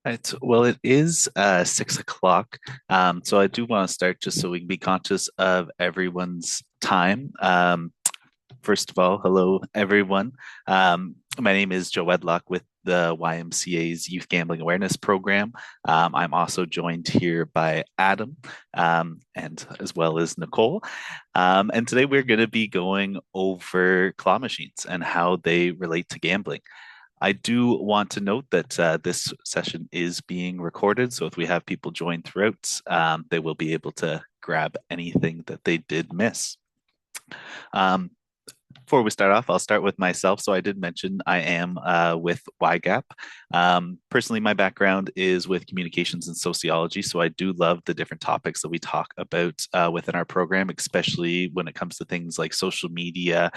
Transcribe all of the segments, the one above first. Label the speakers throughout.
Speaker 1: Right. Well, it is 6 o'clock. So I do want to start just so we can be conscious of everyone's time. First of all, hello, everyone. My name is Joe Wedlock with the YMCA's Youth Gambling Awareness Program. I'm also joined here by Adam and as well as Nicole. And today we're going to be going over claw machines and how they relate to gambling. I do want to note that this session is being recorded, so if we have people join throughout, they will be able to grab anything that they did miss. Um, Before we start off, I'll start with myself. So I did mention I am with YGAP. Personally, my background is with communications and sociology. So I do love the different topics that we talk about within our program, especially when it comes to things like social media,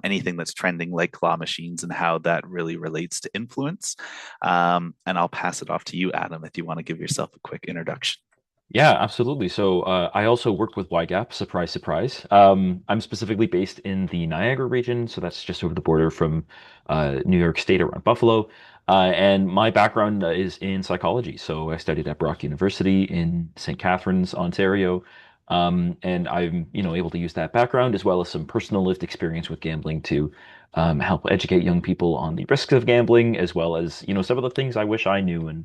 Speaker 1: anything that's trending like claw machines and how that really relates to influence. And I'll pass it off to you, Adam, if you want to give yourself a quick introduction.
Speaker 2: Yeah, absolutely. So I also worked with YGAP, surprise, surprise. I'm specifically based in the Niagara region, so that's just over the border from New York State around Buffalo. And my background is in psychology. So I studied at Brock University in St. Catharines, Ontario. And I'm, able to use that background as well as some personal lived experience with gambling to help educate young people on the risks of gambling, as well as, some of the things I wish I knew and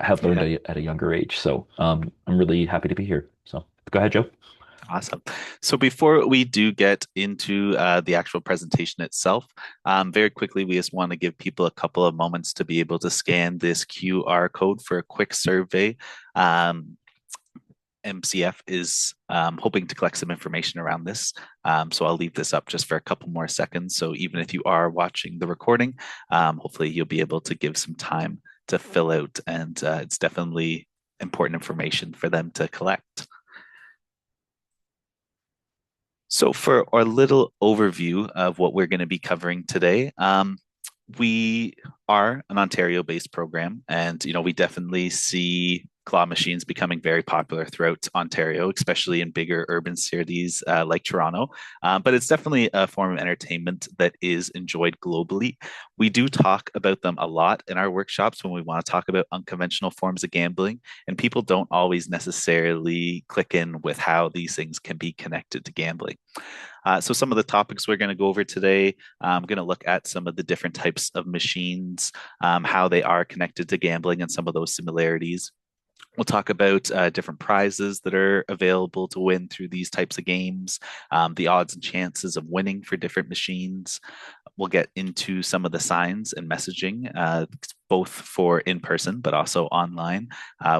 Speaker 2: have learned
Speaker 1: Yeah.
Speaker 2: at a younger age. So I'm really happy to be here. So go ahead, Joe.
Speaker 1: Awesome. So before we do get into the actual presentation itself, very quickly, we just want to give people a couple of moments to be able to scan this QR code for a quick survey. Um, MCF is hoping to collect some information around this. So I'll leave this up just for a couple more seconds. So even if you are watching the recording, hopefully you'll be able to give some time to fill out. And it's definitely important information for them to collect. So, for our little overview of what we're going to be covering today, we are an Ontario-based program, and we definitely see claw machines becoming very popular throughout Ontario, especially in bigger urban cities like Toronto. But it's definitely a form of entertainment that is enjoyed globally. We do talk about them a lot in our workshops when we want to talk about unconventional forms of gambling, and people don't always necessarily click in with how these things can be connected to gambling. So some of the topics we're going to go over today, I'm going to look at some of the different types of machines, how they are connected to gambling and some of those similarities. We'll talk about different prizes that are available to win through these types of games, the odds and chances of winning for different machines. We'll get into some of the signs and messaging, both for in person but also online,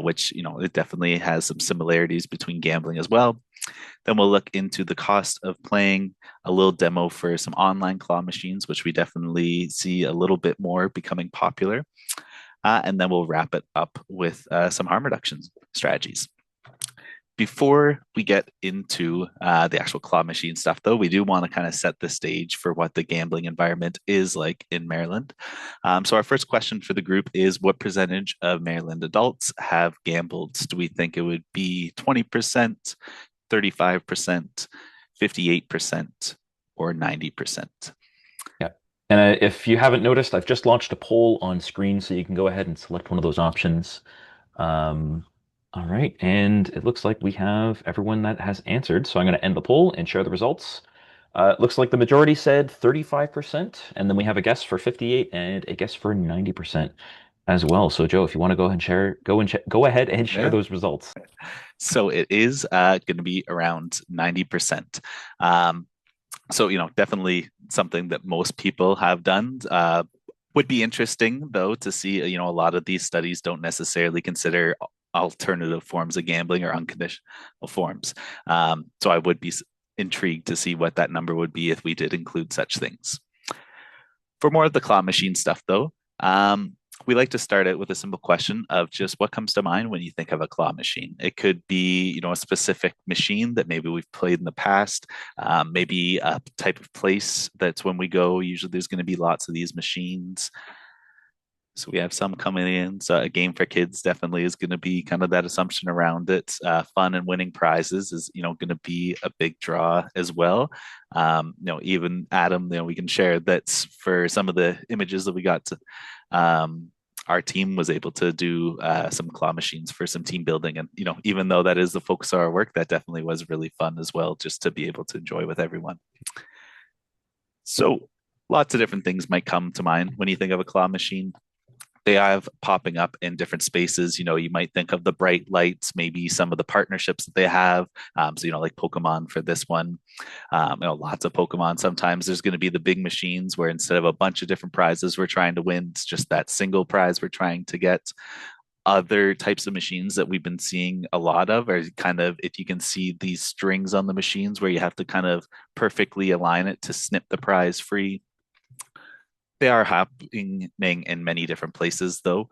Speaker 1: which it definitely has some similarities between gambling as well. Then we'll look into the cost of playing, a little demo for some online claw machines, which we definitely see a little bit more becoming popular. And then we'll wrap it up with some harm reduction strategies. Before we get into the actual claw machine stuff, though, we do want to kind of set the stage for what the gambling environment is like in Maryland. So, our first question for the group is, what percentage of Maryland adults have gambled? Do we think it would be 20%, 35%, 58%, or 90%?
Speaker 2: Yeah. And if you haven't noticed, I've just launched a poll on screen, so you can go ahead and select one of those options. Um, all right, and it looks like we have everyone that has answered. So I'm going to end the poll and share the results. It looks like the majority said 35%, and then we have a guess for 58 and a guess for 90% as well. So Joe, if you want to go ahead and go ahead and share
Speaker 1: Yeah.
Speaker 2: those results.
Speaker 1: So it is going to be around 90%. Um, so, definitely something that most people have done. Would be interesting, though, to see, a lot of these studies don't necessarily consider alternative forms of gambling or unconditional forms. So I would be intrigued to see what that number would be if we did include such things. For more of the claw machine stuff, though, we like to start out with a simple question of just what comes to mind when you think of a claw machine. It could be, a specific machine that maybe we've played in the past, maybe a type of place that's when we go. Usually, there's going to be lots of these machines. So we have some coming in. So a game for kids definitely is going to be kind of that assumption around it. Fun and winning prizes is going to be a big draw as well. Even Adam, we can share that for some of the images that we got to, our team was able to do some claw machines for some team building. And, even though that is the focus of our work, that definitely was really fun as well, just to be able to enjoy with everyone. So lots of different things might come to mind when you think of a claw machine. They have popping up in different spaces. You might think of the bright lights, maybe some of the partnerships that they have. So, like Pokemon for this one, lots of Pokemon. Sometimes there's going to be the big machines where instead of a bunch of different prizes we're trying to win, it's just that single prize we're trying to get. Other types of machines that we've been seeing a lot of are kind of, if you can see these strings on the machines where you have to kind of perfectly align it to snip the prize free. They are happening in many different places, though.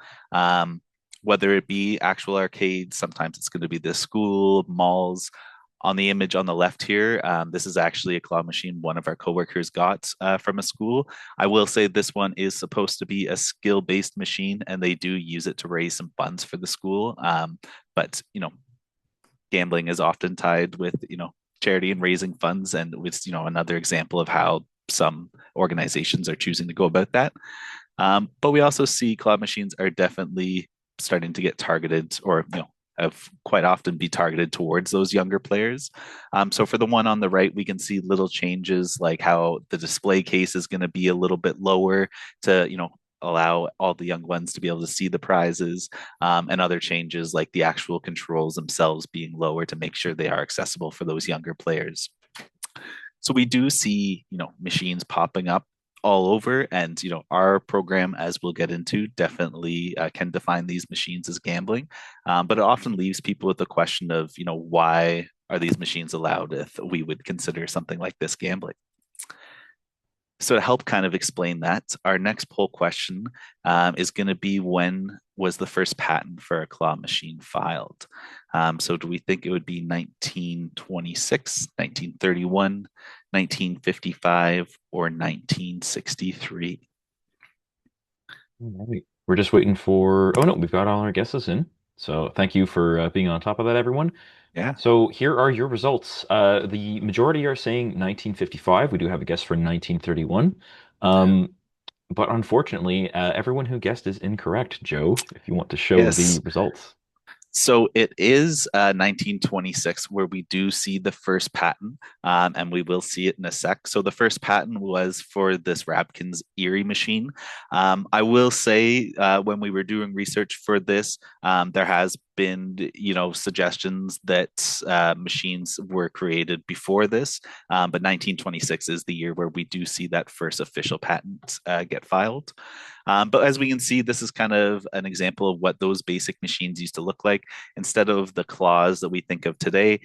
Speaker 1: Whether it be actual arcades, sometimes it's going to be the school, malls. On the image on the left here, this is actually a claw machine one of our coworkers got from a school. I will say this one is supposed to be a skill-based machine, and they do use it to raise some funds for the school. But gambling is often tied with charity and raising funds, and it's another example of how some organizations are choosing to go about that. But we also see claw machines are definitely starting to get targeted, or have quite often be targeted towards those younger players. So for the one on the right, we can see little changes like how the display case is going to be a little bit lower to allow all the young ones to be able to see the prizes, and other changes like the actual controls themselves being lower to make sure they are accessible for those younger players. So we do see machines popping up all over, and our program, as we'll get into, definitely can define these machines as gambling, but it often leaves people with the question of why are these machines allowed if we would consider something like this gambling. So to help kind of explain that, our next poll question is going to be, when was the first patent for a claw machine filed? So do we think it would be 1926, 1931, 1955, or 1963?
Speaker 2: All right. We're just waiting for. Oh no, we've got all our guesses in. So thank you for being on top of that, everyone.
Speaker 1: Yeah.
Speaker 2: So here are your results. The majority are saying 1955. We do have a guess for 1931. Um, but unfortunately, everyone who guessed is incorrect, Joe, if you want to show the
Speaker 1: Yes.
Speaker 2: results.
Speaker 1: So it is 1926 where we do see the first patent, and we will see it in a sec. So the first patent was for this Rabkin's Erie machine. I will say, when we were doing research for this, there has been, suggestions that machines were created before this, but 1926 is the year where we do see that first official patent get filed. But as we can see, this is kind of an example of what those basic machines used to look like. Instead of the claws that we think of today,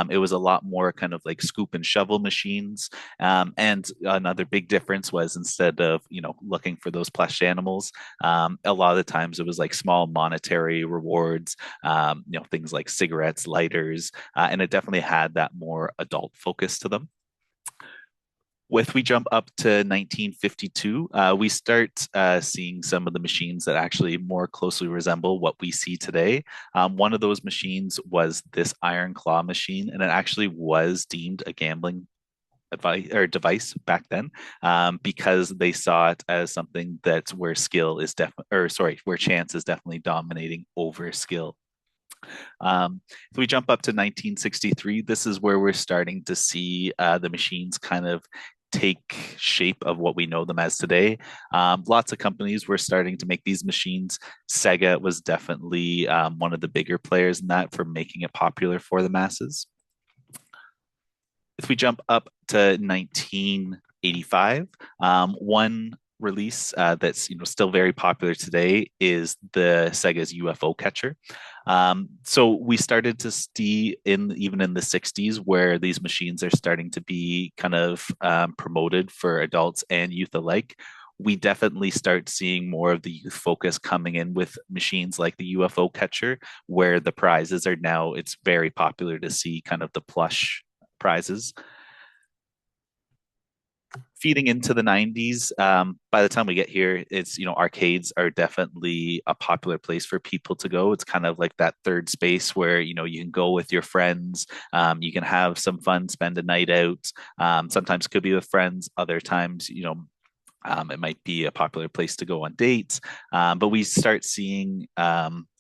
Speaker 1: it was a lot more kind of like scoop and shovel machines. And another big difference was, instead of looking for those plush animals, a lot of the times it was like small monetary rewards, things like cigarettes, lighters, and it definitely had that more adult focus to them. If we jump up to 1952, we start seeing some of the machines that actually more closely resemble what we see today. One of those machines was this iron claw machine, and it actually was deemed a gambling advice or device back then, because they saw it as something that's where skill is definitely, or sorry, where chance is definitely dominating over skill. If we jump up to 1963, this is where we're starting to see the machines kind of take shape of what we know them as today. Lots of companies were starting to make these machines. Sega was definitely one of the bigger players in that, for making it popular for the masses. If we jump up to 1985, one release that's still very popular today is the Sega's UFO catcher. So we started to see, even in the 60s, where these machines are starting to be kind of promoted for adults and youth alike. We definitely start seeing more of the youth focus coming in with machines like the UFO catcher, where the prizes are now, it's very popular to see kind of the plush prizes. Feeding into the 90s, by the time we get here, it's arcades are definitely a popular place for people to go. It's kind of like that third space where you can go with your friends, you can have some fun, spend a night out. Sometimes it could be with friends, other times It might be a popular place to go on dates, but we start seeing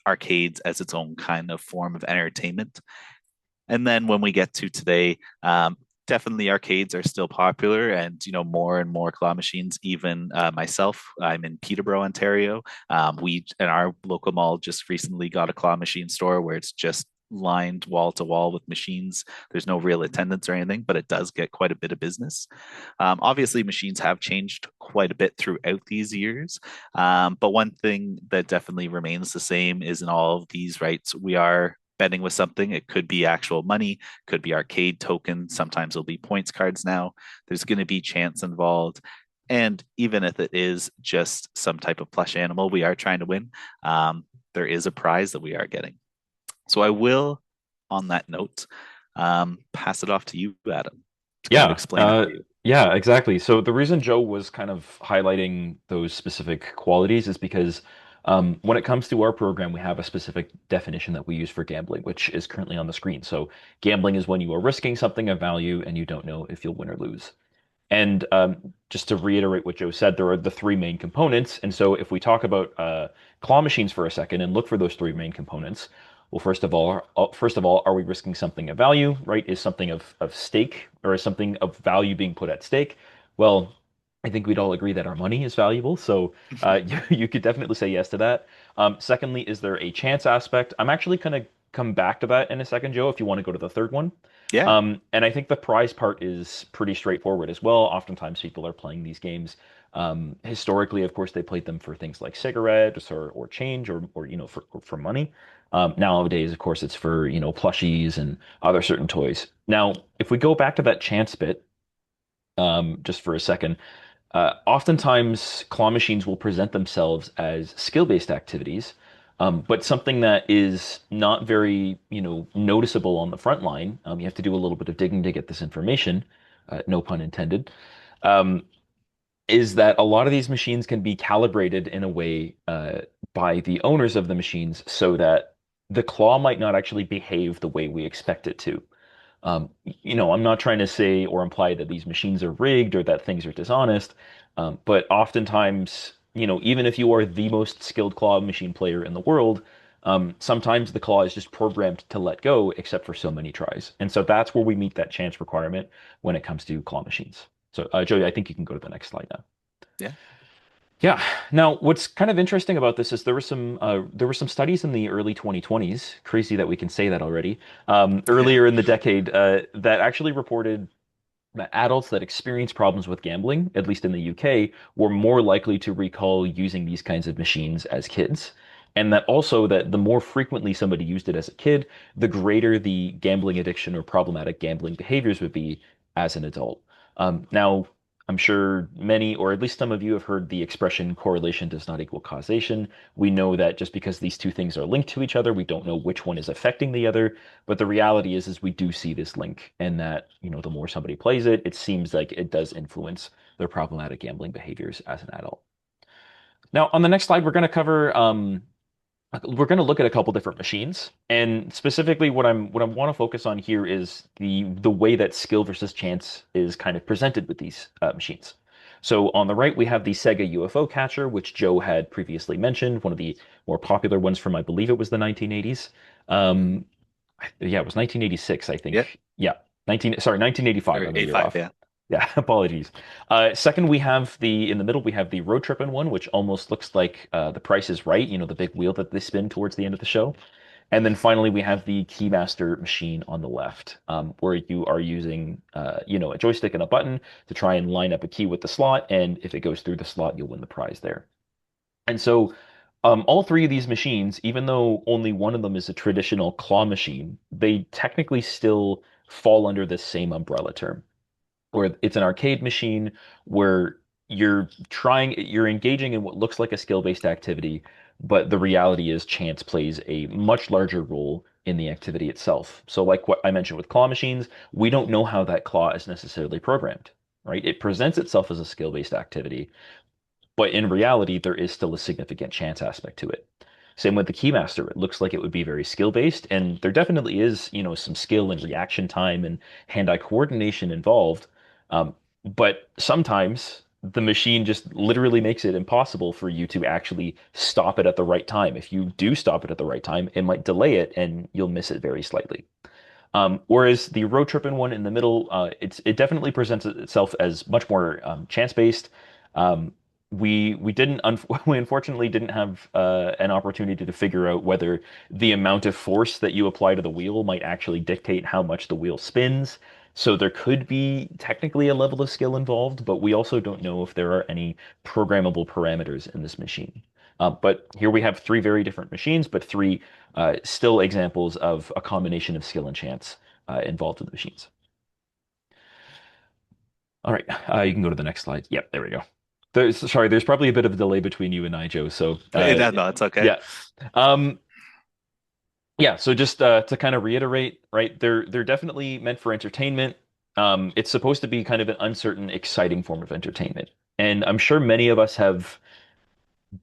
Speaker 1: arcades as its own kind of form of entertainment. And then when we get to today, definitely arcades are still popular, and more and more claw machines. Even myself, I'm in Peterborough, Ontario. We in our local mall just recently got a claw machine store where it's just lined wall to wall with machines. There's no real attendance or anything, but it does get quite a bit of business. Obviously, machines have changed quite a bit throughout these years, but one thing that definitely remains the same is in all of these, right? We are betting with something. It could be actual money, could be arcade tokens. Sometimes it'll be points cards now. There's going to be chance involved. And even if it is just some type of plush animal we are trying to win, there is a prize that we are getting. So I will, on that note, pass it off to you, Adam, to kind of
Speaker 2: Yeah,
Speaker 1: explain it for you.
Speaker 2: yeah, exactly. So the reason Joe was kind of highlighting those specific qualities is because when it comes to our program, we have a specific definition that we use for gambling, which is currently on the screen. So gambling is when you are risking something of value and you don't know if you'll win or lose. And just to reiterate what Joe said, there are the three main components. And so if we talk about claw machines for a second and look for those three main components, well, first of all, are we risking something of value, right? Is something of stake or is something of value being put at stake? Well, I think we'd all agree that our money is valuable. So you could definitely say yes to that. Secondly, is there a chance aspect? I'm actually going to come back to that in a second, Joe, if you want to go to the third one.
Speaker 1: Yeah.
Speaker 2: And I think the prize part is pretty straightforward as well. Oftentimes people are playing these games. Historically, of course, they played them for things like cigarettes or change or for money. Nowadays, of course, it's for plushies and other certain toys. Now, if we go back to that chance bit, just for a second, oftentimes claw machines will present themselves as skill-based activities, but something that is not very, noticeable on the front line. You have to do a little bit of digging to get this information, no pun intended. Um, is that a lot of these machines can be calibrated in a way by the owners of the machines so that the claw might not actually behave the way we expect it to. I'm not trying to say or imply that these machines are rigged or that things are dishonest, but oftentimes, even if you are the most skilled claw machine player in the world, sometimes the claw is just programmed to let go, except for so many tries. And so that's where we meet that chance requirement when it comes to claw machines. So, Joey, I think you can go to the next slide now.
Speaker 1: Yeah.
Speaker 2: Yeah. Now, what's kind of interesting about this is there were some studies in the early 2020s. Crazy that we can say that already. Earlier in the decade, that actually reported that adults that experience problems with gambling, at least in the UK, were more likely to recall using these kinds of machines as kids. And that also that the more frequently somebody used it as a kid, the greater the gambling addiction or problematic gambling behaviors would be as an adult. Now, I'm sure many, or at least some of you have heard the expression correlation does not equal causation. We know that just because these two things are linked to each other, we don't know which one is affecting the other. But the reality is we do see this link, and that, the more somebody plays it, it seems like it does influence their problematic gambling behaviors as an adult. Now, on the next slide, we're going to look at a couple different machines, and specifically what I want to focus on here is the way that skill versus chance is kind of presented with these machines. So on the right, we have the Sega UFO catcher, which Joe had previously mentioned, one of the more popular ones from, I believe it was the 1980s.
Speaker 1: Mhm.
Speaker 2: Yeah, it was 1986, I
Speaker 1: Yeah.
Speaker 2: think. Yeah, 1985.
Speaker 1: Or
Speaker 2: I'm a year
Speaker 1: A5,
Speaker 2: off.
Speaker 1: yeah.
Speaker 2: Yeah, apologies. Second, we have in the middle, we have the road tripping one, which almost looks like The Price is Right, the big wheel that they spin towards the end of the show. And then finally, we have the Keymaster machine on the left, where you are using, a joystick and a button to try and line up a key with the slot. And if it goes through the slot, you'll win the prize there. And so, all three of these machines, even though only one of them is a traditional claw machine, they technically still fall under the same umbrella term, where it's an arcade machine where you're engaging in what looks like a skill-based activity, but the reality is chance plays a much larger role in the activity itself. So like what I mentioned with claw machines, we don't know how that claw is necessarily programmed, right? It presents itself as a skill-based activity, but in reality, there is still a significant chance aspect to it. Same with the Keymaster. It looks like it would be very skill based, and there definitely is, some skill and reaction time and hand-eye coordination involved. But sometimes the machine just literally makes it impossible for you to actually stop it at the right time. If you do stop it at the right time, it might delay it and you'll miss it very slightly. Whereas the road tripping one in the middle, it definitely presents itself as much more chance based. Um, we didn't we unfortunately didn't have an opportunity to figure out whether the amount of force that you apply to the wheel might actually dictate how much the wheel spins. So there could be technically a level of skill involved, but we also don't know if there are any programmable parameters in this machine. But here we have three very different machines, but three still examples of a combination of skill and chance involved in the machines. All right, you can go to the next slide. Yep, there we go. There's probably a bit of a delay between you and I, Joe. So,
Speaker 1: No, it's okay.
Speaker 2: yeah, um, yeah. So just to kind of reiterate, right? They're definitely meant for entertainment. It's supposed to be kind of an uncertain, exciting form of entertainment, and I'm sure many of us have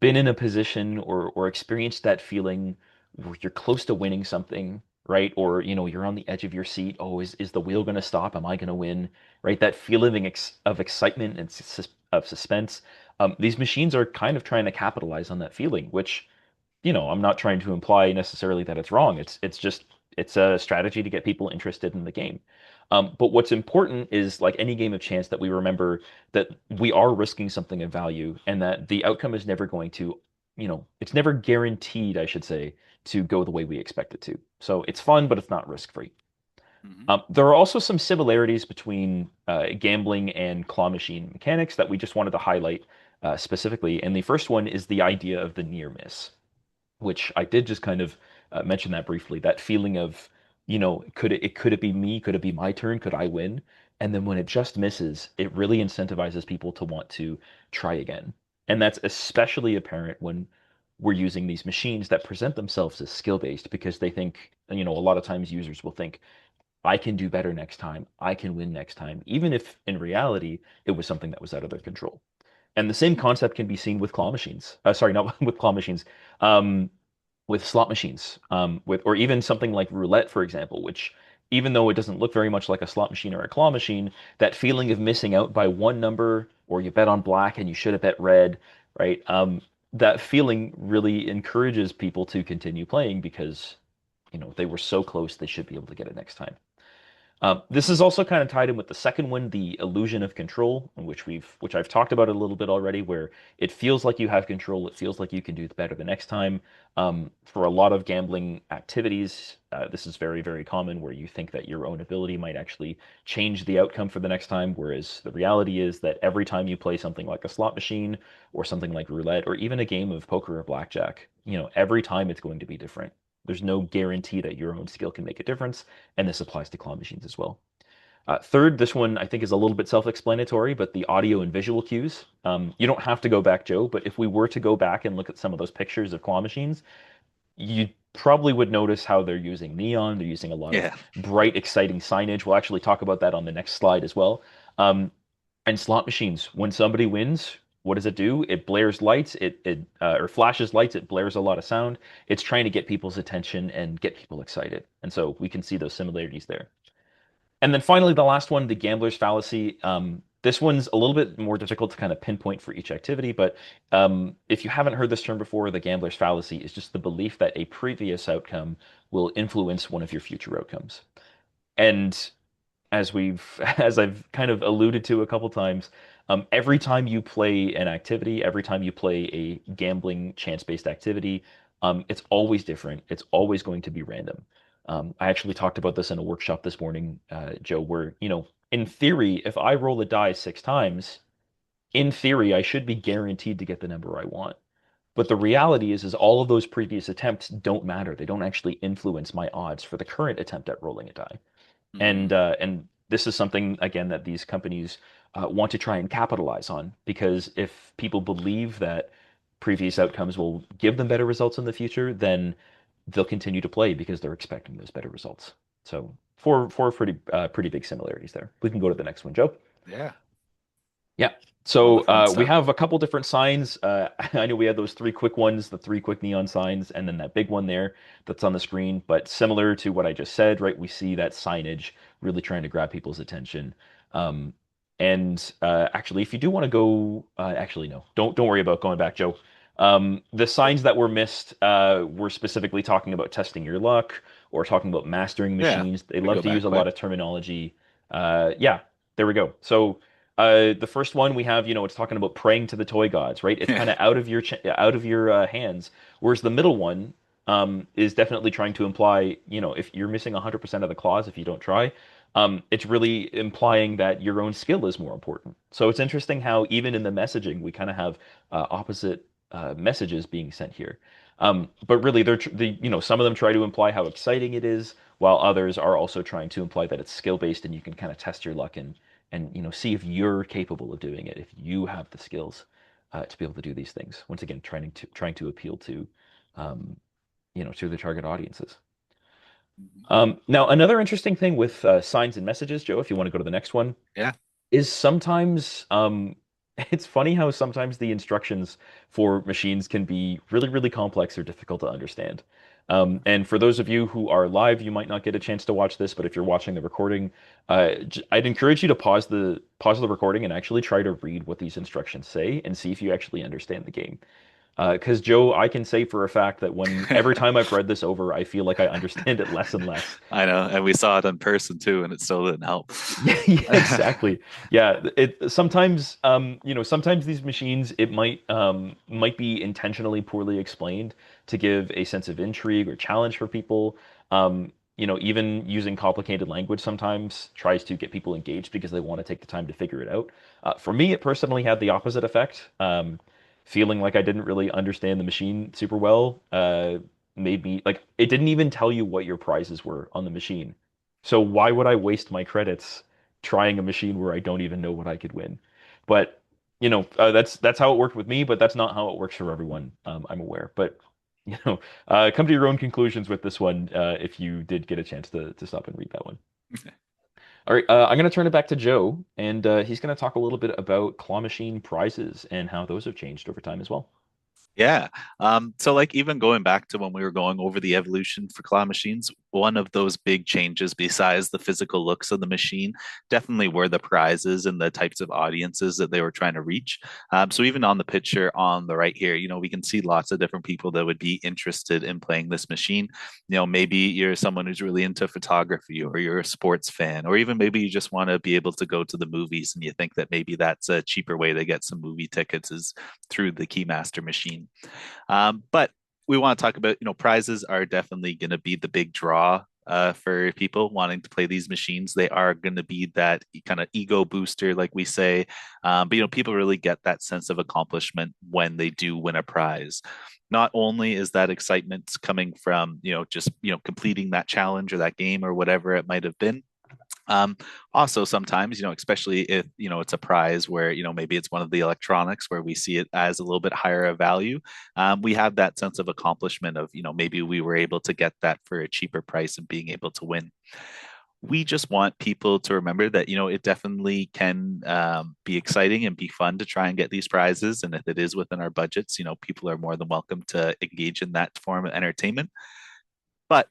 Speaker 2: been in a position or experienced that feeling where you're close to winning something, right? Or you're on the edge of your seat. Oh, is the wheel going to stop? Am I going to win? Right? That feeling of excitement and of suspense. These machines are kind of trying to capitalize on that feeling, which I'm not trying to imply necessarily that it's wrong. It's a strategy to get people interested in the game. But what's important is like any game of chance that we remember that we are risking something of value and that the outcome is never going to, it's never guaranteed, I should say, to go the way we expect it to. So it's fun, but it's not risk-free.
Speaker 1: Hmm.
Speaker 2: There are also some similarities between gambling and claw machine mechanics that we just wanted to highlight specifically. And the first one is the idea of the near miss, which I did just kind of mention that briefly. That feeling of, could it be me? Could it be my turn? Could I win? And then when it just misses, it really incentivizes people to want to try again. And that's especially apparent when we're using these machines that present themselves as skill-based because they think, a lot of times users will think, I can do better next time. I can win next time, even if in reality it was something that was out of their control. And the same concept can be seen with claw machines. Sorry, not with claw machines. Um, with slot machines, or even something like roulette, for example, which even though it doesn't look very much like a slot machine or a claw machine, that feeling of missing out by one number, or you bet on black and you should have bet red, right? That feeling really encourages people to continue playing because, they were so close, they should be able to get it next time. This is also kind of tied in with the second one, the illusion of control, in which I've talked about a little bit already, where it feels like you have control, it feels like you can do better the next time. For a lot of gambling activities, this is very, very common, where you think that your own ability might actually change the outcome for the next time, whereas the reality is that every time you play something like a slot machine or something like roulette, or even a game of poker or blackjack, every time it's going to be different. There's no guarantee that your own skill can make a difference, and this applies to claw machines as well. Third, this one I think is a little bit self-explanatory, but the audio and visual cues. You don't have to go back, Joe, but if we were to go back and look at some of those pictures of claw machines, you probably would notice how they're using neon. They're using a lot of
Speaker 1: Yeah.
Speaker 2: bright, exciting signage. We'll actually talk about that on the next slide as well. Um, and slot machines, when somebody wins, what does it do? It blares lights, or flashes lights, it blares a lot of sound. It's trying to get people's attention and get people excited. And so we can see those similarities there. And then finally, the last one, the gambler's fallacy. This one's a little bit more difficult to kind of pinpoint for each activity, but if you haven't heard this term before, the gambler's fallacy is just the belief that a previous outcome will influence one of your future outcomes. And as I've kind of alluded to a couple times, every time you play an activity, every time you play a gambling chance-based activity, it's always different. It's always going to be random. I actually talked about this in a workshop this morning, Joe, where, in theory, if I roll a die 6 times, in theory, I should be guaranteed to get the number I want. But the reality is all of those previous attempts don't matter. They don't actually influence my odds for the current attempt at rolling a die.
Speaker 1: Mm.
Speaker 2: And this is something again that these companies want to try and capitalize on because if people believe that previous outcomes will give them better results in the future, then they'll continue to play because they're expecting those better results. So four pretty big similarities there. We can go to the next one, Joe.
Speaker 1: Yeah.
Speaker 2: Yeah.
Speaker 1: All
Speaker 2: So
Speaker 1: the fun
Speaker 2: we
Speaker 1: stuff.
Speaker 2: have a couple different signs. I know we had those three quick ones, the three quick neon signs, and then that big one there that's on the screen. But similar to what I just said, right? We see that signage really trying to grab people's attention. Um, And actually, if you do want to go, actually no, don't worry about going back, Joe. The signs that were missed were specifically talking about testing your luck or talking about mastering
Speaker 1: Yeah,
Speaker 2: machines. They
Speaker 1: we
Speaker 2: love
Speaker 1: go
Speaker 2: to use
Speaker 1: back
Speaker 2: a lot
Speaker 1: quick.
Speaker 2: of terminology. Yeah, there we go. So the first one we have, it's talking about praying to the toy gods, right? It's
Speaker 1: Yeah.
Speaker 2: kind of out of your hands. Whereas the middle one is definitely trying to imply, if you're missing 100% of the clause if you don't try, it's really implying that your own skill is more important. So it's interesting how even in the messaging we kind of have opposite messages being sent here. But really, some of them try to imply how exciting it is, while others are also trying to imply that it's skill based and you can kind of test your luck and see if you're capable of doing it, if you have the skills to be able to do these things. Once again, trying to appeal to um, to the target audiences. Now, another interesting thing with signs and messages, Joe, if you want to go to the next one,
Speaker 1: Yeah.
Speaker 2: is sometimes it's funny how sometimes the instructions for machines can be really, really complex or difficult to understand. And for those of you who are live, you might not get a chance to watch this, but if you're watching the recording, I'd encourage you to pause the recording and actually try to read what these instructions say and see if you actually understand the game. Because Joe, I can say for a fact that when every time I've read this over, I feel like I understand it less and less.
Speaker 1: I know, and we saw it in person too, and it still didn't help.
Speaker 2: Yeah, yeah, exactly. Yeah, it sometimes sometimes these machines it might be intentionally poorly explained to give a sense of intrigue or challenge for people. Even using complicated language sometimes tries to get people engaged because they want to take the time to figure it out. For me, it personally had the opposite effect. Feeling like I didn't really understand the machine super well, made me like it didn't even tell you what your prizes were on the machine. So why would I waste my credits trying a machine where I don't even know what I could win? But that's how it worked with me, but that's not how it works for everyone. I'm aware, but come to your own conclusions with this one if you did get a chance to stop and read that one. All right, I'm going to turn it back to Joe, and he's going to talk a little bit about claw machine prizes and how those have changed over time as well.
Speaker 1: Yeah. So like even going back to when we were going over the evolution for claw machines, one of those big changes besides the physical looks of the machine definitely were the prizes and the types of audiences that they were trying to reach. So even on the picture on the right here, we can see lots of different people that would be interested in playing this machine. Maybe you're someone who's really into photography or you're a sports fan, or even maybe you just want to be able to go to the movies and you think that maybe that's a cheaper way to get some movie tickets is through the Keymaster machine. But we want to talk about, prizes are definitely going to be the big draw for people wanting to play these machines. They are going to be that kind of ego booster, like we say. But, people really get that sense of accomplishment when they do win a prize. Not only is that excitement coming from, just, completing that challenge or that game or whatever it might have been, um, also, sometimes, especially if, it's a prize where, maybe it's one of the electronics where we see it as a little bit higher of value. We have that sense of accomplishment of, maybe we were able to get that for a cheaper price and being able to win. We just want people to remember that, it definitely can be exciting and be fun to try and get these prizes. And if it is within our budgets, people are more than welcome to engage in that form of entertainment. But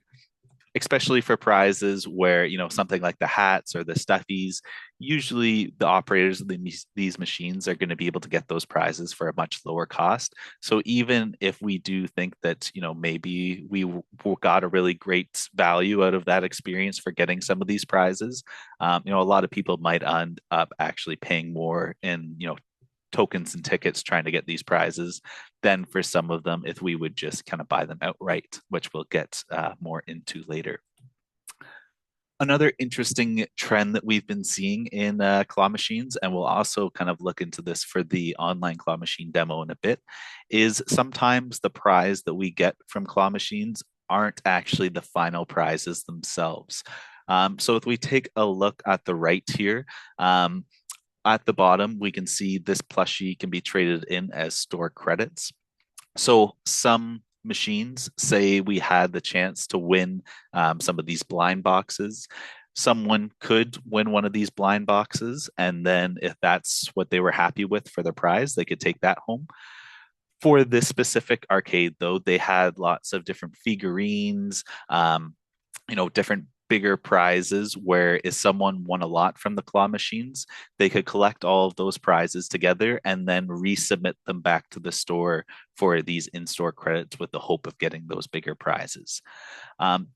Speaker 1: especially for prizes where something like the hats or the stuffies, usually the operators of these machines are going to be able to get those prizes for a much lower cost. So even if we do think that maybe we got a really great value out of that experience for getting some of these prizes, a lot of people might end up actually paying more in tokens and tickets trying to get these prizes than for some of them if we would just kind of buy them outright, which we'll get more into later. Another interesting trend that we've been seeing in claw machines, and we'll also kind of look into this for the online claw machine demo in a bit, is sometimes the prize that we get from claw machines aren't actually the final prizes themselves. So if we take a look at the right here, at the bottom, we can see this plushie can be traded in as store credits. So some machines say we had the chance to win some of these blind boxes. Someone could win one of these blind boxes, and then if that's what they were happy with for the prize, they could take that home. For this specific arcade, though, they had lots of different figurines, different bigger prizes where if someone won a lot from the claw machines, they could collect all of those prizes together and then resubmit them back to the store for these in-store credits with the hope of getting those bigger prizes.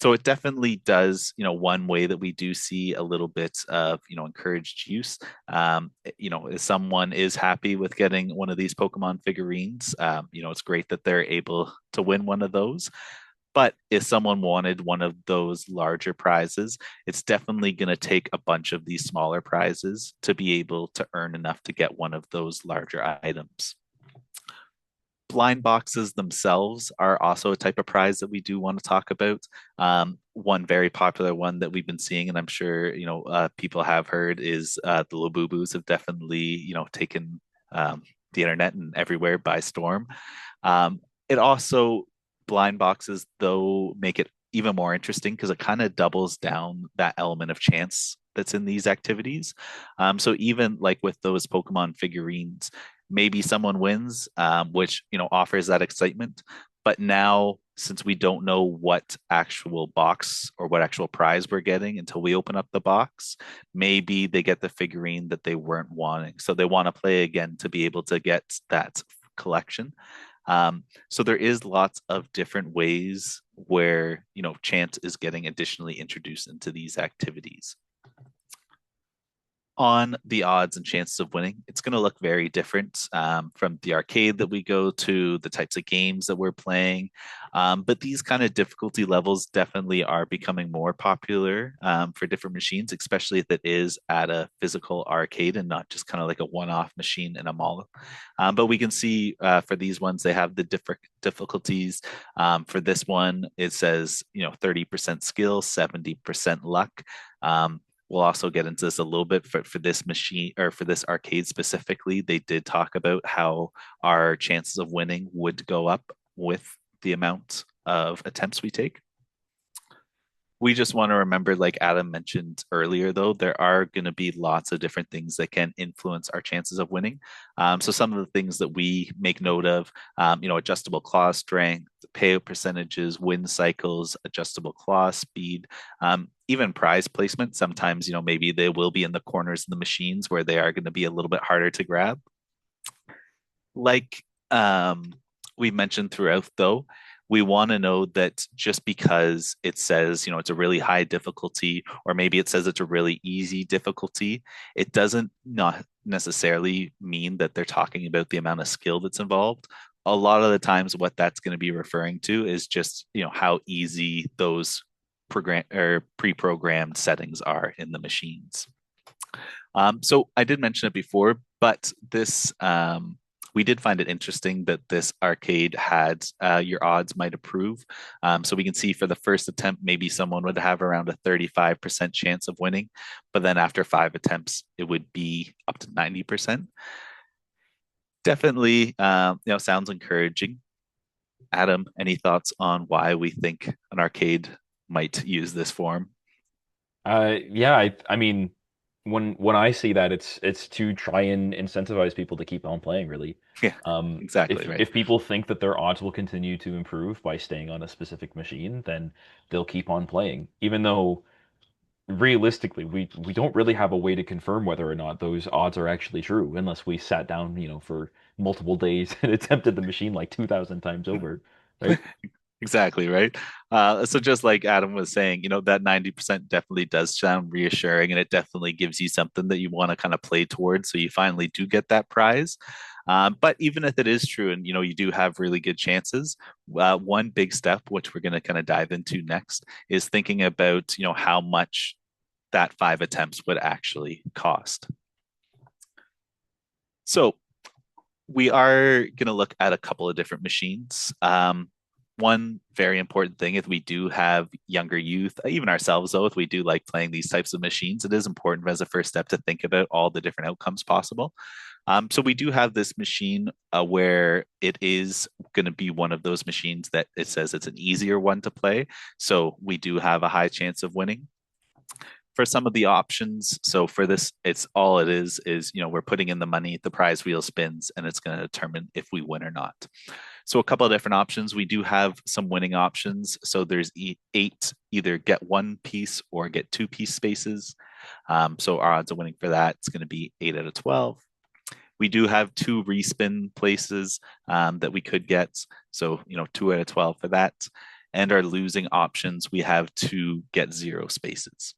Speaker 1: So it definitely does, one way that we do see a little bit of, encouraged use. If someone is happy with getting one of these Pokemon figurines, it's great that they're able to win one of those. But if someone wanted one of those larger prizes, it's definitely going to take a bunch of these smaller prizes to be able to earn enough to get one of those larger items. Blind boxes themselves are also a type of prize that we do want to talk about. One very popular one that we've been seeing, and I'm sure people have heard, is the Labubus have definitely taken the internet and everywhere by storm. It also blind boxes though make it even more interesting because it kind of doubles down that element of chance that's in these activities. So even like with those Pokemon figurines, maybe someone wins, which offers that excitement. But now, since we don't know what actual box or what actual prize we're getting until we open up the box, maybe they get the figurine that they weren't wanting. So they want to play again to be able to get that collection. So there is lots of different ways where chance is getting additionally introduced into these activities. On the odds and chances of winning, it's going to look very different from the arcade that we go to, the types of games that we're playing. But these kind of difficulty levels definitely are becoming more popular for different machines, especially if it is at a physical arcade and not just kind of like a one-off machine in a mall. But we can see for these ones, they have the different difficulties. For this one, it says 30% skill, 70% luck. We'll also get into this a little bit for this machine or for this arcade specifically. They did talk about how our chances of winning would go up with the amount of attempts we take. We just want to remember, like Adam mentioned earlier, though, there are going to be lots of different things that can influence our chances of winning. So some of the things that we make note of, adjustable claw strength, payout percentages, win cycles, adjustable claw speed, even prize placement. Sometimes, maybe they will be in the corners of the machines where they are going to be a little bit harder to grab. Like we mentioned throughout, though, we want to know that just because it says, it's a really high difficulty, or maybe it says it's a really easy difficulty, it doesn't not necessarily mean that they're talking about the amount of skill that's involved. A lot of the times, what that's going to be referring to is just, how easy those program or pre-programmed settings are in the machines. So I did mention it before, but this we did find it interesting that this arcade had your odds might approve. So we can see for the first attempt, maybe someone would have around a 35% chance of winning, but then after 5 attempts, it would be up to 90%. Definitely, sounds encouraging. Adam, any thoughts on why we think an arcade might use this form?
Speaker 2: Yeah, I mean, when I see that, it's to try and incentivize people to keep on playing, really.
Speaker 1: Yeah, exactly, right.
Speaker 2: If people think that their odds will continue to improve by staying on a specific machine, then they'll keep on playing, even though realistically, we don't really have a way to confirm whether or not those odds are actually true, unless we sat down, for multiple days and attempted the machine like 2,000 times over, right?
Speaker 1: Exactly, right? So just like Adam was saying, that 90% definitely does sound reassuring and it definitely gives you something that you want to kind of play towards so you finally do get that prize. But even if it is true and you do have really good chances, one big step, which we're going to kind of dive into next, is thinking about how much that 5 attempts would actually cost. So we are going to look at a couple of different machines. One very important thing, if we do have younger youth, even ourselves though, if we do like playing these types of machines, it is important as a first step to think about all the different outcomes possible. So we do have this machine where it is going to be one of those machines that it says it's an easier one to play. So we do have a high chance of winning. For some of the options, so for this, it's all it is we're putting in the money, the prize wheel spins, and it's going to determine if we win or not. So a couple of different options. We do have some winning options. So there's eight, either get one piece or get two piece spaces. So our odds of winning for that is going to be 8 out of 12. We do have two respin places that we could get. So, 2 out of 12 for that. And our losing options, we have to get zero spaces.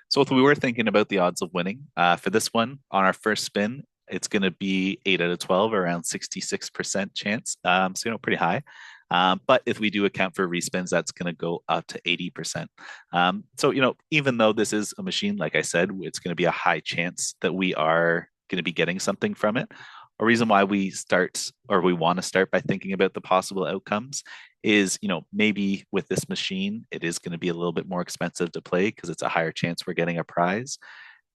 Speaker 1: So if we were thinking about the odds of winning for this one on our first spin, it's going to be 8 out of 12, around 66% chance. So, pretty high. But if we do account for respins, that's going to go up to 80%. So, even though this is a machine, like I said, it's going to be a high chance that we are going to be getting something from it. A reason why we start or we want to start by thinking about the possible outcomes is, maybe with this machine, it is going to be a little bit more expensive to play because it's a higher chance we're getting a prize.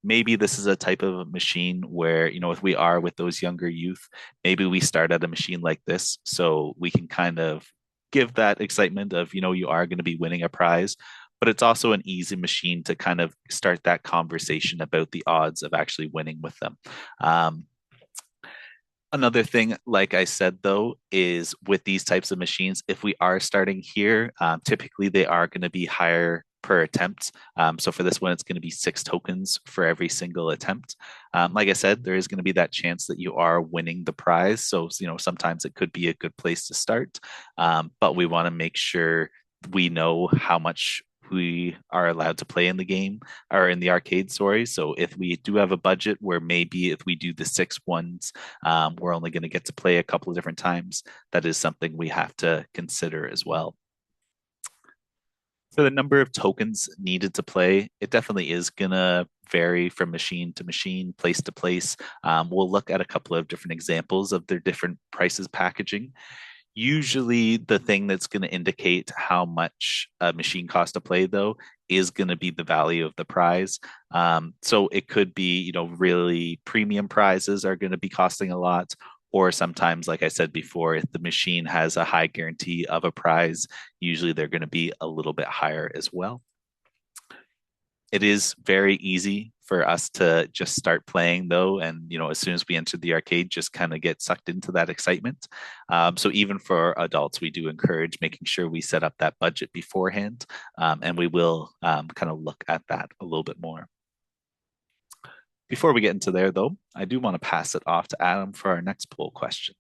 Speaker 1: Maybe this is a type of machine where, if we are with those younger youth, maybe we start at a machine like this so we can kind of give that excitement of, you are going to be winning a prize. But it's also an easy machine to kind of start that conversation about the odds of actually winning with them. Another thing, like I said, though, is with these types of machines, if we are starting here, typically they are going to be higher per attempt. So for this one, it's going to be 6 tokens for every single attempt. Like I said, there is going to be that chance that you are winning the prize. So, sometimes it could be a good place to start. But we want to make sure we know how much we are allowed to play in the game or in the arcade, sorry. So if we do have a budget where maybe if we do the 6 ones, we're only going to get to play a couple of different times, that is something we have to consider as well. For the number of tokens needed to play, it definitely is going to vary from machine to machine, place to place. We'll look at a couple of different examples of their different prices packaging. Usually, the thing that's going to indicate how much a machine costs to play, though, is going to be the value of the prize. So it could be, really premium prizes are going to be costing a lot. Or sometimes, like I said before, if the machine has a high guarantee of a prize, usually they're going to be a little bit higher as well. It is very easy for us to just start playing though, and as soon as we enter the arcade, just kind of get sucked into that excitement. So even for adults, we do encourage making sure we set up that budget beforehand, and we will kind of look at that a little bit more. Before we get into there, though, I do want to pass it off to Adam for our next poll question.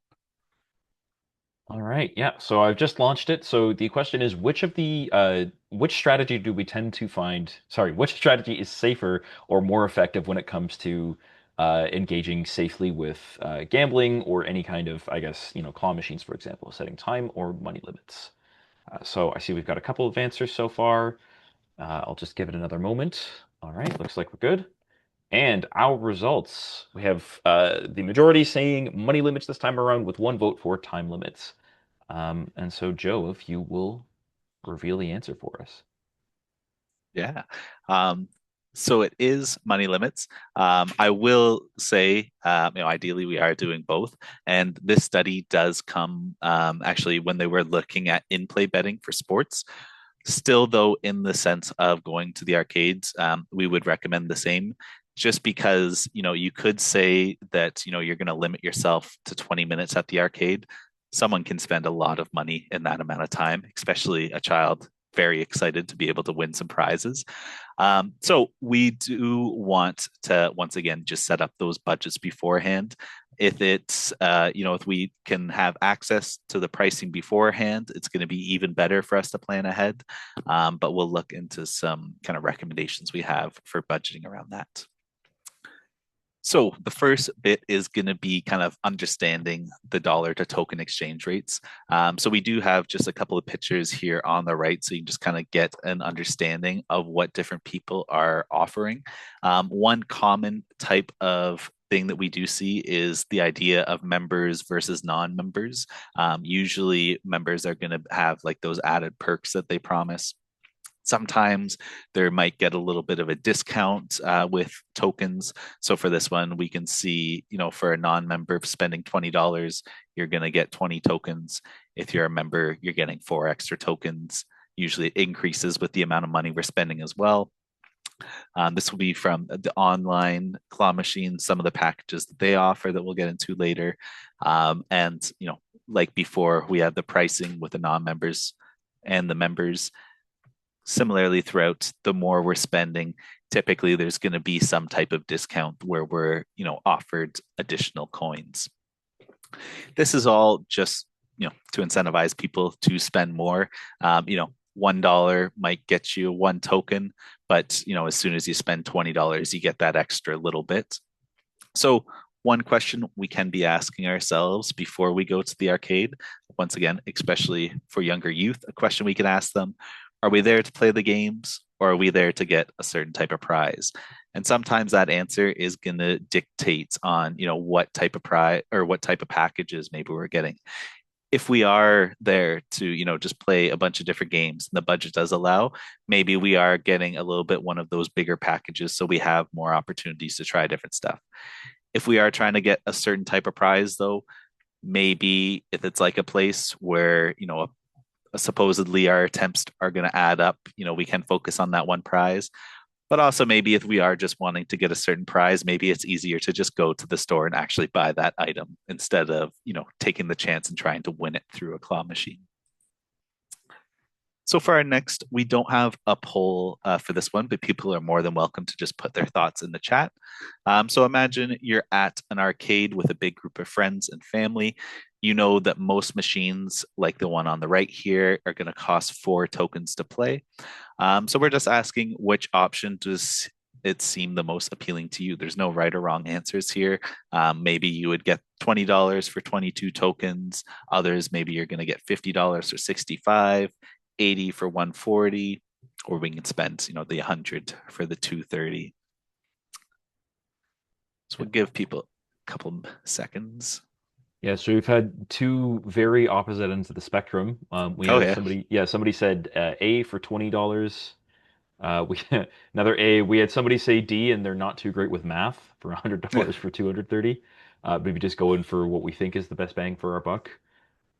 Speaker 2: All right, yeah. So I've just launched it. So the question is, which strategy do we tend to find? Sorry, which strategy is safer or more effective when it comes to engaging safely with gambling or any kind of, I guess, claw machines, for example, setting time or money limits. So I see we've got a couple of answers so far. I'll just give it another moment. All right, looks like we're good. And our results, we have the majority saying money limits this time around with one vote for time limits. And so, Joe, if you will reveal the answer for us.
Speaker 1: Yeah. So it is money limits. I will say, ideally we are doing both. And this study does come actually when they were looking at in-play betting for sports. Still, though, in the sense of going to the arcades, we would recommend the same. Just because, you could say that, you're going to limit yourself to 20 minutes at the arcade. Someone can spend a lot of money in that amount of time, especially a child very excited to be able to win some prizes. So we do want to, once again, just set up those budgets beforehand. If it's, if we can have access to the pricing beforehand, it's going to be even better for us to plan ahead. But we'll look into some kind of recommendations we have for budgeting around that. So the first bit is going to be kind of understanding the dollar to token exchange rates. So we do have just a couple of pictures here on the right, so you can just kind of get an understanding of what different people are offering. One common type of thing that we do see is the idea of members versus non-members. Usually members are going to have like those added perks that they promise. Sometimes there might get a little bit of a discount with tokens. So for this one, we can see, for a non-member spending $20, you're going to get 20 tokens. If you're a member, you're getting 4 extra tokens. Usually it increases with the amount of money we're spending as well. This will be from the online claw machine, some of the packages that they offer that we'll get into later. And, like before, we have the pricing with the non-members and the members. Similarly, throughout, the more we're spending, typically there's going to be some type of discount where we're, offered additional coins. This is all just, to incentivize people to spend more. $1 might get you one token, but as soon as you spend $20, you get that extra little bit. So one question we can be asking ourselves before we go to the arcade, once again, especially for younger youth, a question we can ask them, are we there to play the games or are we there to get a certain type of prize? And sometimes that answer is going to dictate on, what type of prize or what type of packages maybe we're getting. If we are there to, just play a bunch of different games and the budget does allow, maybe we are getting a little bit one of those bigger packages so we have more opportunities to try different stuff. If we are trying to get a certain type of prize, though, maybe if it's like a place where, supposedly our attempts are going to add up, we can focus on that one prize. But also, maybe if we are just wanting to get a certain prize, maybe it's easier to just go to the store and actually buy that item instead of, taking the chance and trying to win it through a claw machine. So for our next, we don't have a poll for this one, but people are more than welcome to just put their thoughts in the chat. So imagine you're at an arcade with a big group of friends and family. You know that most machines, like the one on the right here, are going to cost 4 tokens to play. So we're just asking which option does it seem the most appealing to you? There's no right or wrong answers here. Maybe you would get $20 for 22 tokens. Others, maybe you're going to get $50 for 65, 80 for 140, or we can spend, the 100 for the 230. So we'll give people a couple seconds.
Speaker 2: Yeah, so we've had two very opposite ends of the spectrum. We
Speaker 1: Oh
Speaker 2: have
Speaker 1: yeah.
Speaker 2: somebody said A for $20. We another A. We had somebody say D, and they're not too great with math for $100 for 230. Maybe just going for what we think is the best bang for our buck.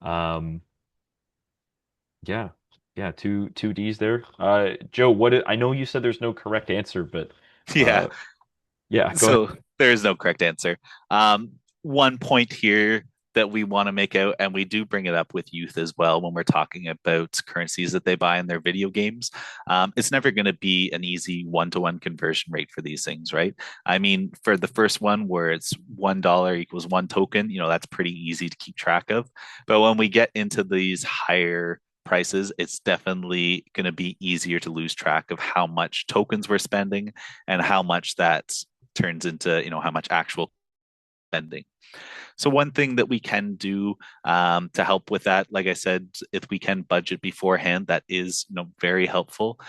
Speaker 2: Um, yeah, yeah, two D's there. Joe, I know you said there's no correct answer, but
Speaker 1: Yeah.
Speaker 2: uh, yeah, go ahead.
Speaker 1: So there is no correct answer. One point here that we want to make out, and we do bring it up with youth as well when we're talking about currencies that they buy in their video games. It's never going to be an easy one-to-one conversion rate for these things, right? I mean, for the first one where it's $1 equals one token, that's pretty easy to keep track of. But when we get into these higher prices, it's definitely going to be easier to lose track of how much tokens we're spending and how much that turns into how much actual spending. So one thing that we can do to help with that, like I said, if we can budget beforehand, that is very helpful.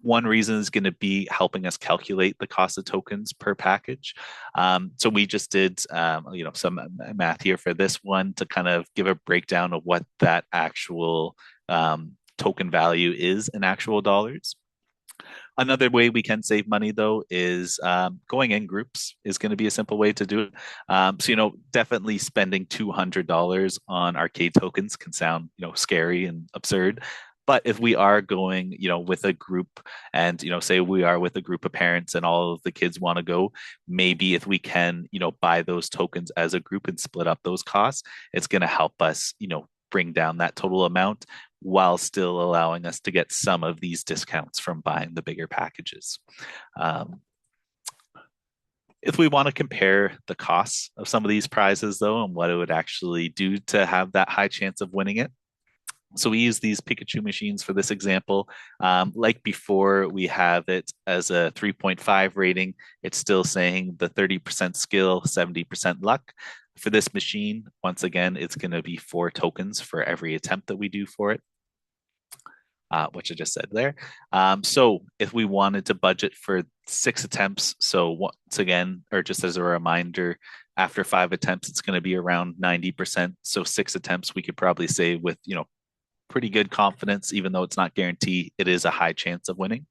Speaker 1: One reason is going to be helping us calculate the cost of tokens per package. So we just did some math here for this one to kind of give a breakdown of what that actual token value is in actual dollars. Another way we can save money though is going in groups is going to be a simple way to do it. So definitely spending $200 on arcade tokens can sound scary and absurd. But if we are going, with a group and, say we are with a group of parents and all of the kids want to go, maybe if we can, buy those tokens as a group and split up those costs, it's going to help us, bring down that total amount while still allowing us to get some of these discounts from buying the bigger packages. If we want to compare the costs of some of these prizes, though, and what it would actually do to have that high chance of winning it, so we use these Pikachu machines for this example. Like before, we have it as a 3.5 rating. It's still saying the 30% skill, 70% luck. For this machine, once again, it's going to be 4 tokens for every attempt that we do for it, which I just said there. So if we wanted to budget for 6 attempts, so once again, or just as a reminder, after 5 attempts, it's going to be around 90%. So 6 attempts, we could probably say with, pretty good confidence, even though it's not guaranteed, it is a high chance of winning.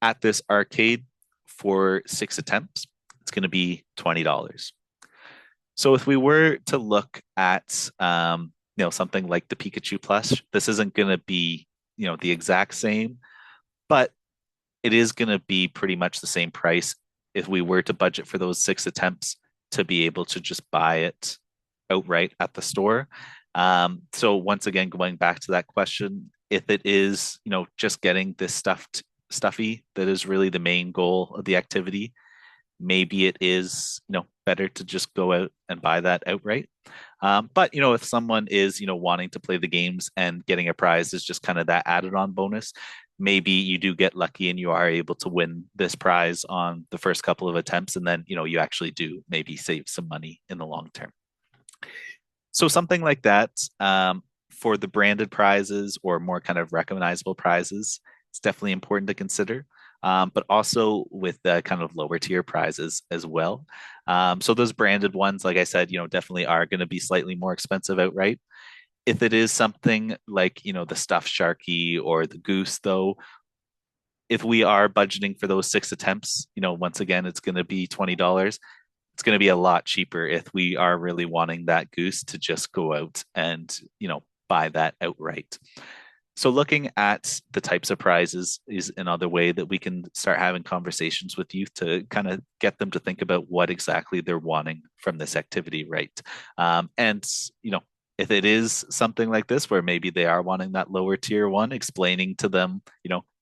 Speaker 1: At this arcade for 6 attempts, it's going to be $20. So if we were to look at, something like the Pikachu Plus, this isn't going to be, the exact same, but it is going to be pretty much the same price if we were to budget for those 6 attempts to be able to just buy it outright at the store. So once again, going back to that question, if it is, just getting this stuffy that is really the main goal of the activity, maybe it is, better to just go out and buy that outright. But if someone is, wanting to play the games and getting a prize is just kind of that added on bonus, maybe you do get lucky and you are able to win this prize on the first couple of attempts, and then you actually do maybe save some money in the long term. So something like that, for the branded prizes or more kind of recognizable prizes, it's definitely important to consider. But also with the kind of lower tier prizes as well. So those branded ones, like I said, definitely are going to be slightly more expensive outright. If it is something like, the stuffed sharky or the goose, though, if we are budgeting for those 6 attempts, once again, it's going to be $20. It's going to be a lot cheaper if we are really wanting that goose to just go out and, buy that outright. So looking at the types of prizes is another way that we can start having conversations with youth to kind of get them to think about what exactly they're wanting from this activity, right? And if it is something like this where maybe they are wanting that lower tier one, explaining to them,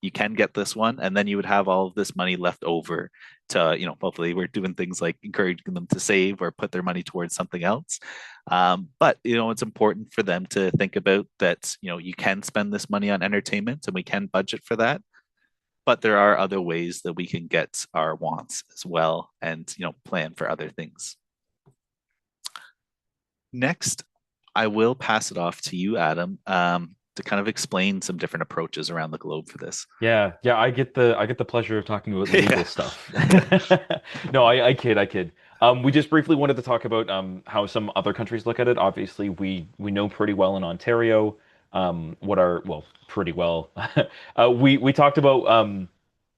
Speaker 1: you can get this one, and then you would have all of this money left over to, hopefully we're doing things like encouraging them to save or put their money towards something else. But it's important for them to think about that, you can spend this money on entertainment and we can budget for that. But there are other ways that we can get our wants as well and, plan for other things. Next, I will pass it off to you, Adam, to kind of explain some different approaches around the globe for this.
Speaker 2: Yeah, yeah, I get the pleasure of talking about legal
Speaker 1: Yeah.
Speaker 2: stuff. No, I kid. We just briefly wanted to talk about how some other countries look at it. Obviously, we know pretty well in Ontario what are well pretty well. We talked about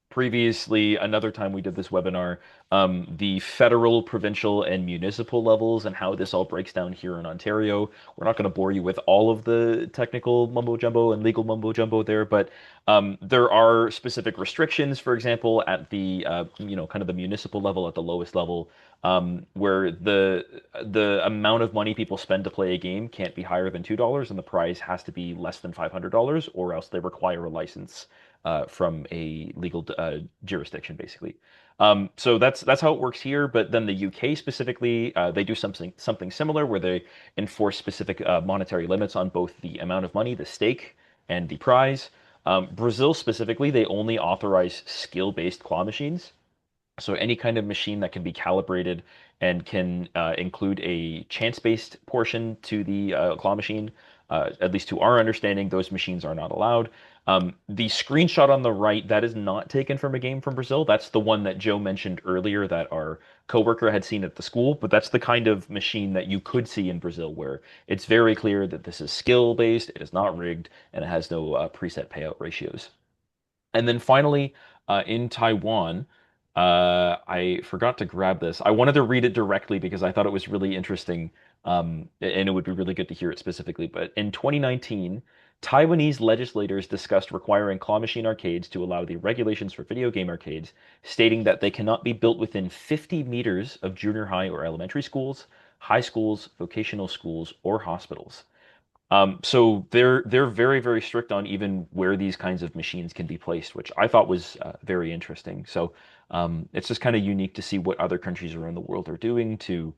Speaker 2: previously, another time we did this webinar, the federal, provincial, and municipal levels and how this all breaks down here in Ontario. We're not going to bore you with all of the technical mumbo jumbo and legal mumbo jumbo there, but there are specific restrictions, for example, at the kind of the municipal level, at the lowest level, where the amount of money people spend to play a game can't be higher than $2, and the prize has to be less than $500, or else they require a license from a legal jurisdiction, basically. So that's how it works here. But then the UK specifically, they do something similar where they enforce specific monetary limits on both the amount of money, the stake, and the prize. Brazil specifically, they only authorize skill-based claw machines. So any kind of machine that can be calibrated and can include a chance-based portion to the claw machine, at least to our understanding, those machines are not allowed. The screenshot on the right, that is not taken from a game from Brazil. That's the one that Joe mentioned earlier that our coworker had seen at the school, but that's the kind of machine that you could see in Brazil where it's very clear that this is skill-based, it is not rigged, and it has no preset payout ratios. And then finally, in Taiwan, I forgot to grab this. I wanted to read it directly because I thought it was really interesting, and it would be really good to hear it specifically. But in 2019, Taiwanese legislators discussed requiring claw machine arcades to allow the regulations for video game arcades, stating that they cannot be built within 50 meters of junior high or elementary schools, high schools, vocational schools, or hospitals. So they're very, very strict on even where these kinds of machines can be placed, which I thought was very interesting. So it's just kind of unique to see what other countries around the world are doing to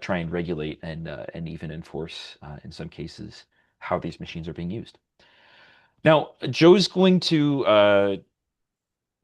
Speaker 2: try and regulate and even enforce in some cases how these machines are being used. Now, Joe's going to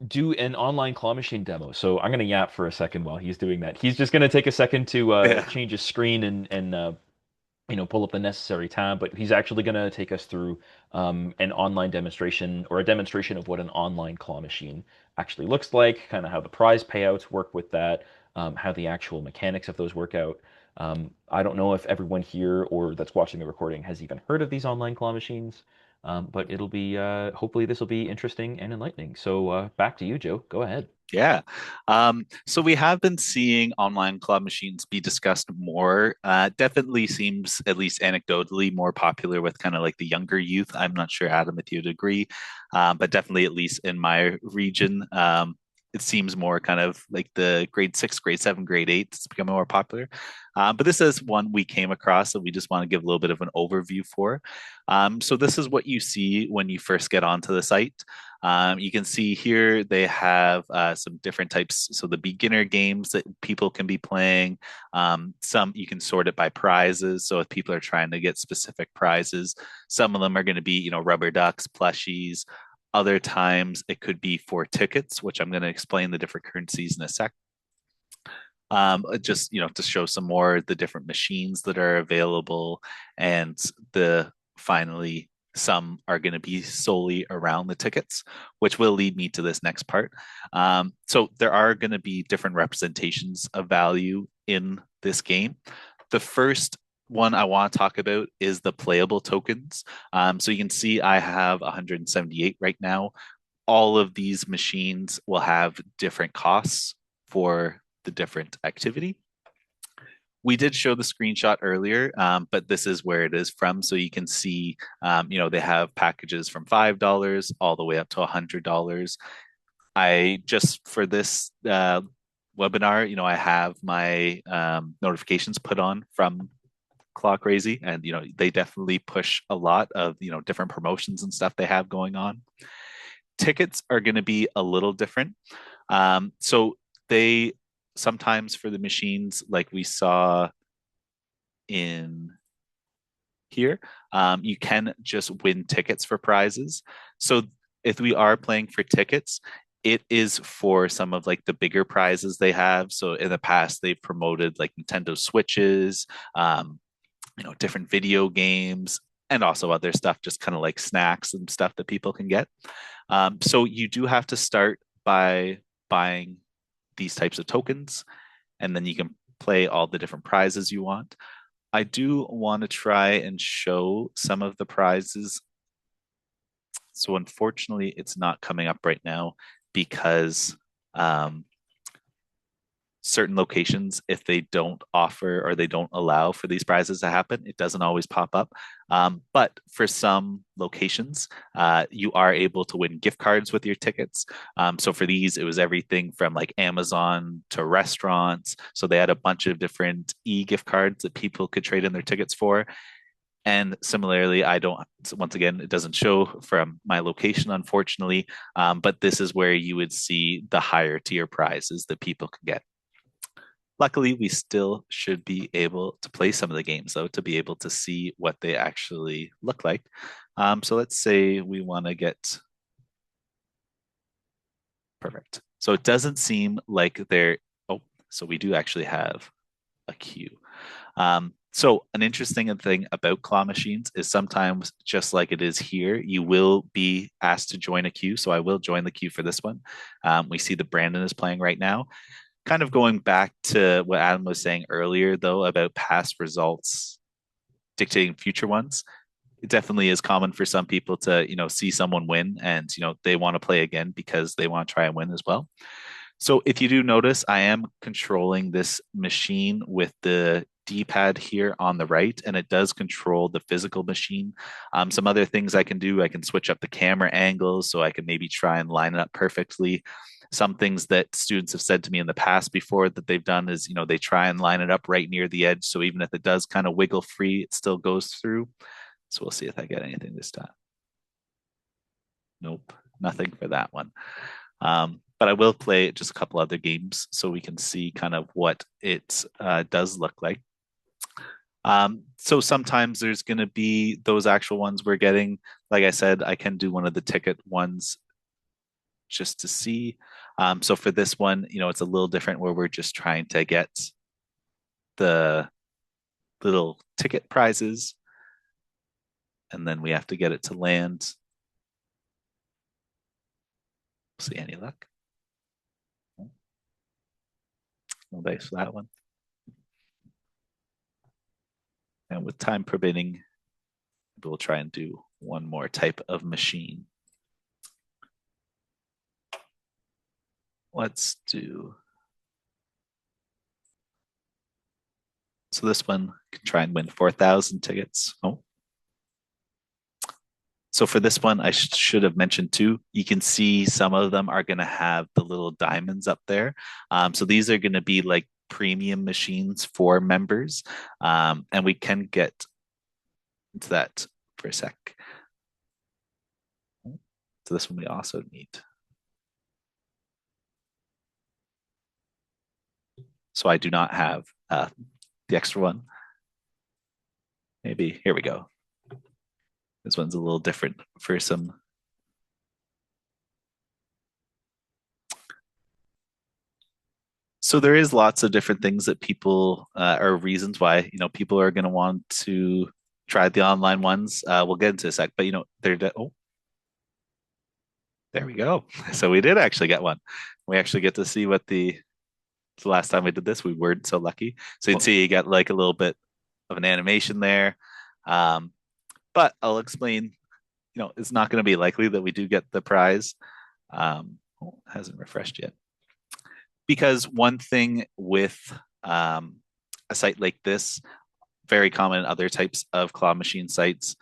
Speaker 2: do an online claw machine demo. So I'm going to yap for a second while he's doing that. He's just going to take a second to
Speaker 1: Yeah.
Speaker 2: change his screen and pull up the necessary tab, but he's actually going to take us through an online demonstration or a demonstration of what an online claw machine actually looks like, kind of how the prize payouts work with that, how the actual mechanics of those work out. I don't know if everyone here or that's watching the recording has even heard of these online claw machines, but it'll be hopefully this will be interesting and enlightening. So back to you, Joe. Go ahead.
Speaker 1: Yeah. So we have been seeing online club machines be discussed more. Definitely seems, at least anecdotally, more popular with kind of like the younger youth. I'm not sure, Adam, if you'd agree, but definitely, at least in my region, it seems more kind of like the grade six, grade seven, grade eight. It's becoming more popular. But this is one we came across that we just want to give a little bit of an overview for. So this is what you see when you first get onto the site. You can see here they have some different types. So the beginner games that people can be playing. Some you can sort it by prizes. So if people are trying to get specific prizes, some of them are going to be, rubber ducks, plushies. Other times it could be for tickets, which I'm going to explain the different currencies in a sec. Just to show some more the different machines that are available, and the finally some are going to be solely around the tickets, which will lead me to this next part. So there are going to be different representations of value in this game. The first one I want to talk about is the playable tokens. So you can see I have 178 right now. All of these machines will have different costs for the different activity. We did show the screenshot earlier, but this is where it is from. So you can see, they have packages from $5 all the way up to $100. I just for this webinar, I have my notifications put on from Claw Crazy, and they definitely push a lot of different promotions and stuff they have going on. Tickets are going to be a little different. So they sometimes for the machines like we saw in here, you can just win tickets for prizes. So if we are playing for tickets, it is for some of like the bigger prizes they have. So in the past, they've promoted like Nintendo Switches, different video games, and also other stuff, just kind of like snacks and stuff that people can get. So you do have to start by buying these types of tokens, and then you can play all the different prizes you want. I do want to try and show some of the prizes. So unfortunately, it's not coming up right now because um, certain locations, if they don't offer or they don't allow for these prizes to happen, it doesn't always pop up. But for some locations, you are able to win gift cards with your tickets. So for these, it was everything from like Amazon to restaurants. So they had a bunch of different gift cards that people could trade in their tickets for. And similarly, I don't, once again, it doesn't show from my location, unfortunately, but this is where you would see the higher tier prizes that people could get. Luckily, we still should be able to play some of the games, though, to be able to see what they actually look like. So let's say we want to get perfect. So it doesn't seem like they're, oh, so we do actually have a queue. So an interesting thing about claw machines is sometimes, just like it is here, you will be asked to join a queue. So I will join the queue for this one. We see that Brandon is playing right now. Kind of going back to what Adam was saying earlier, though, about past results dictating future ones. It definitely is common for some people to, see someone win and, they want to play again because they want to try and win as well. So if you do notice, I am controlling this machine with the D-pad here on the right, and it does control the physical machine. Some other things I can do, I can switch up the camera angles so I can maybe try and line it up perfectly. Some things that students have said to me in the past before that they've done is, they try and line it up right near the edge. So even if it does kind of wiggle free, it still goes through. So we'll see if I get anything this time. Nope, nothing for that one. But I will play just a couple other games so we can see kind of what it does look like. So sometimes there's going to be those actual ones we're getting. Like I said, I can do one of the ticket ones just to see. So for this one, it's a little different where we're just trying to get the little ticket prizes, and then we have to get it to land. See any luck? No dice for that one. And with time permitting, we'll try and do one more type of machine. Let's do. So this one can try and win 4,000 tickets. Oh, So for this one, I should have mentioned too, you can see some of them are going to have the little diamonds up there. So these are going to be like premium machines for members. And we can get into that for a sec. So this one we also need. So I do not have the extra one. Maybe here we go. This one's a little different for some. So there is lots of different things that people or reasons why people are going to want to try the online ones. We'll get into a sec, but oh, there we go. So we did actually get one. We actually get to see what the last time we did this. We weren't so lucky. So you'd see you got like a little bit of an animation there. Um, but I'll explain. It's not going to be likely that we do get the prize. Hasn't refreshed yet. Because one thing with a site like this, very common in other types of claw machine sites,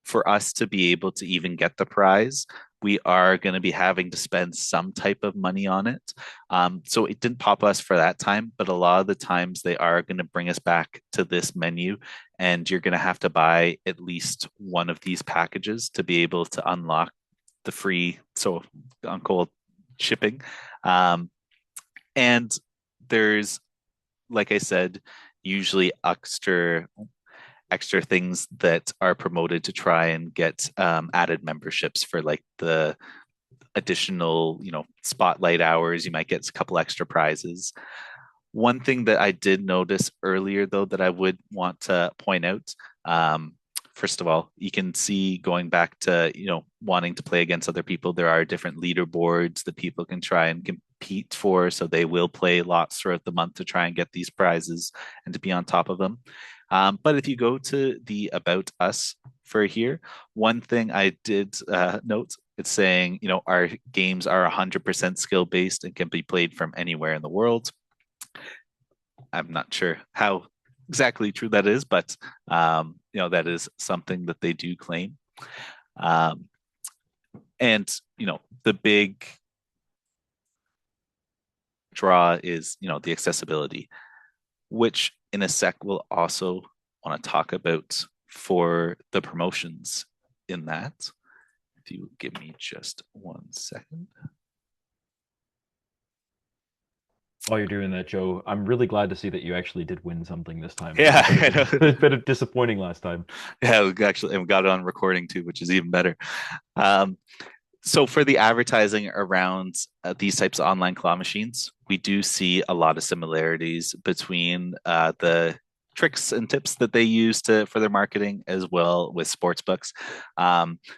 Speaker 1: for us to be able to even get the prize, we are going to be having to spend some type of money on it. So it didn't pop us for that time, but a lot of the times they are going to bring us back to this menu, and you're going to have to buy at least one of these packages to be able to unlock the free, so on cold shipping. And there's, like I said, usually extra things that are promoted to try and get added memberships for like the additional, spotlight hours. You might get a couple extra prizes. One thing that I did notice earlier, though, that I would want to point out, first of all, you can see going back to, wanting to play against other people, there are different leaderboards that people can try and compete for. So they will play lots throughout the month to try and get these prizes and to be on top of them. But if you go to the About Us for here, one thing I did note, it's saying, our games are 100% skill based and can be played from anywhere in the world. I'm not sure how exactly true that is, but that is something that they do claim. Um, and the big draw is the accessibility, which in a sec we'll also want to talk about for the promotions in that. If you give me just 1 second.
Speaker 2: While you're doing that, Joe, I'm really glad to see that you actually did win something this time.
Speaker 1: Yeah,
Speaker 2: It's been disappointing last time.
Speaker 1: Yeah, we actually got it on recording too, which is even better. Um, so for the advertising around these types of online claw machines, we do see a lot of similarities between the tricks and tips that they use for their marketing as well with sports books.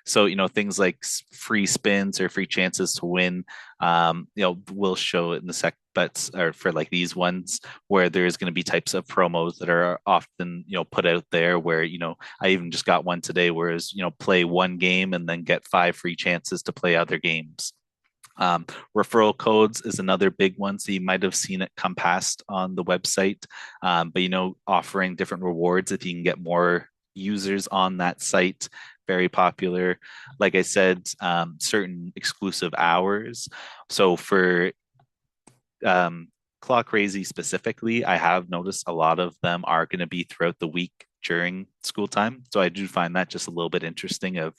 Speaker 1: So things like free spins or free chances to win, we'll show it in the sec, but or for like these ones where there's going to be types of promos that are often put out there where I even just got one today, whereas play one game and then get 5 free chances to play other games. Referral codes is another big one. So you might have seen it come past on the website, but offering different rewards if you can get more users on that site. Very popular. Like I said, certain exclusive hours. So for Claw Crazy specifically, I have noticed a lot of them are going to be throughout the week during school time. So I do find that just a little bit interesting of,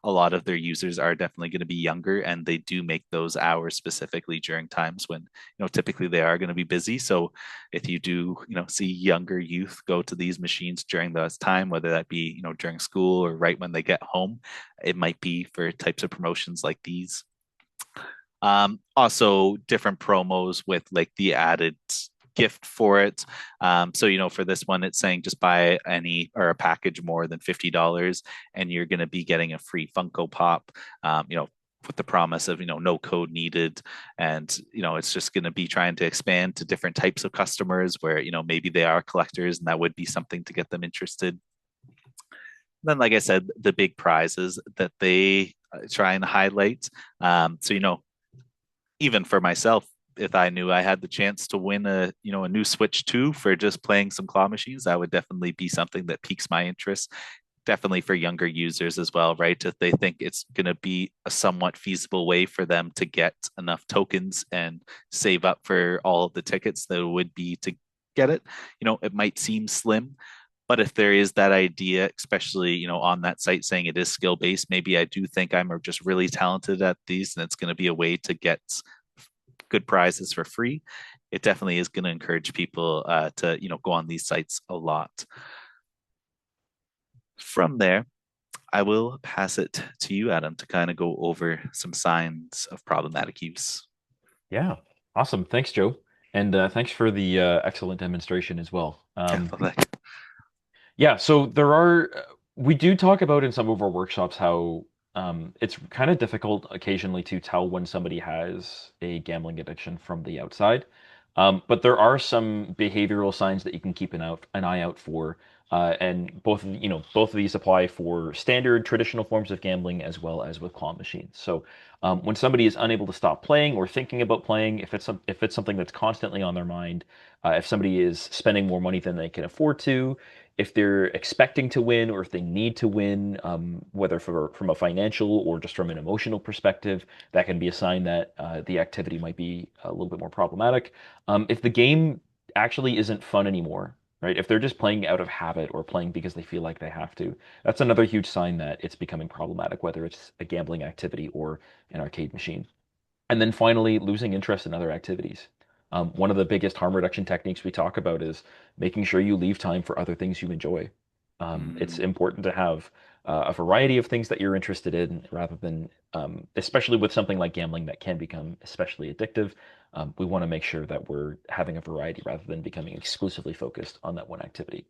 Speaker 1: a lot of their users are definitely going to be younger and they do make those hours specifically during times when, typically they are going to be busy. So if you do, see younger youth go to these machines during those time, whether that be, during school or right when they get home, it might be for types of promotions like these. Also different promos with like the added gift for it. So for this one, it's saying just buy any or a package more than $50, and you're going to be getting a free Funko Pop. With the promise of no code needed, and it's just going to be trying to expand to different types of customers where maybe they are collectors, and that would be something to get them interested. Then, like I said, the big prizes that they try and highlight. So even for myself, if I knew I had the chance to win a new Switch 2 for just playing some claw machines, that would definitely be something that piques my interest. definitely for younger users as well, right? If they think it's going to be a somewhat feasible way for them to get enough tokens and save up for all of the tickets that would be to get it, it might seem slim. But if there is that idea, especially, on that site saying it is skill based, maybe I do think I'm just really talented at these and it's going to be a way to get good prizes for free. It definitely is going to encourage people to, go on these sites a lot. From there, I will pass it to you, Adam, to kind of go over some signs of problematic use.
Speaker 2: Yeah, awesome. Thanks, Joe. And thanks for the excellent demonstration as well. Yeah, so we do talk about in some of our workshops how it's kind of difficult occasionally to tell when somebody has a gambling addiction from the outside. But there are some behavioral signs that you can keep an eye out for. And both of these apply for standard traditional forms of gambling as well as with claw machines. So when somebody is unable to stop playing or thinking about playing, if it's something that's constantly on their mind, if somebody is spending more money than they can afford to, if they're expecting to win or if they need to win, whether from a financial or just from an emotional perspective, that can be a sign that the activity might be a little bit more problematic. If the game actually isn't fun anymore, right? If they're just playing out of habit or playing because they feel like they have to, that's another huge sign that it's becoming problematic, whether it's a gambling activity or an arcade machine. And then finally, losing interest in other activities. One of the biggest harm reduction techniques we talk about is making sure you leave time for other things you enjoy. It's
Speaker 1: Mm,
Speaker 2: important to have a variety of things that you're interested in rather than, especially with something like gambling that can become especially addictive. We want to make sure that we're having a variety rather than becoming exclusively focused on that one activity.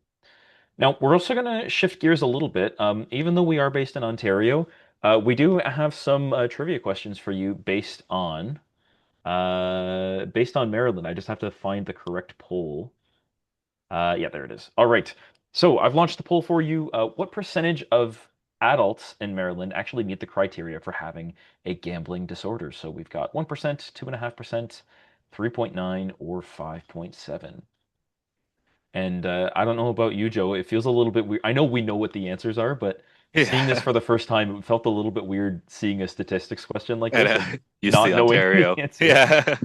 Speaker 2: Now, we're also going to shift gears a little bit. Even though we are based in Ontario, we do have some trivia questions for you based on Maryland. I just have to find the correct poll. Yeah, there it is. All right. So I've launched the poll for you. What percentage of adults in Maryland actually meet the criteria for having a gambling disorder? So we've got 1%, 2.5%, 3.9, or 5.7. And I don't know about you, Joe. It feels a little bit weird. I know we know what the answers are, but seeing this
Speaker 1: yeah.
Speaker 2: for the first time, it felt a little bit weird seeing a statistics question like
Speaker 1: And
Speaker 2: this and
Speaker 1: used to
Speaker 2: not knowing the
Speaker 1: Ontario.
Speaker 2: answer.
Speaker 1: Yeah.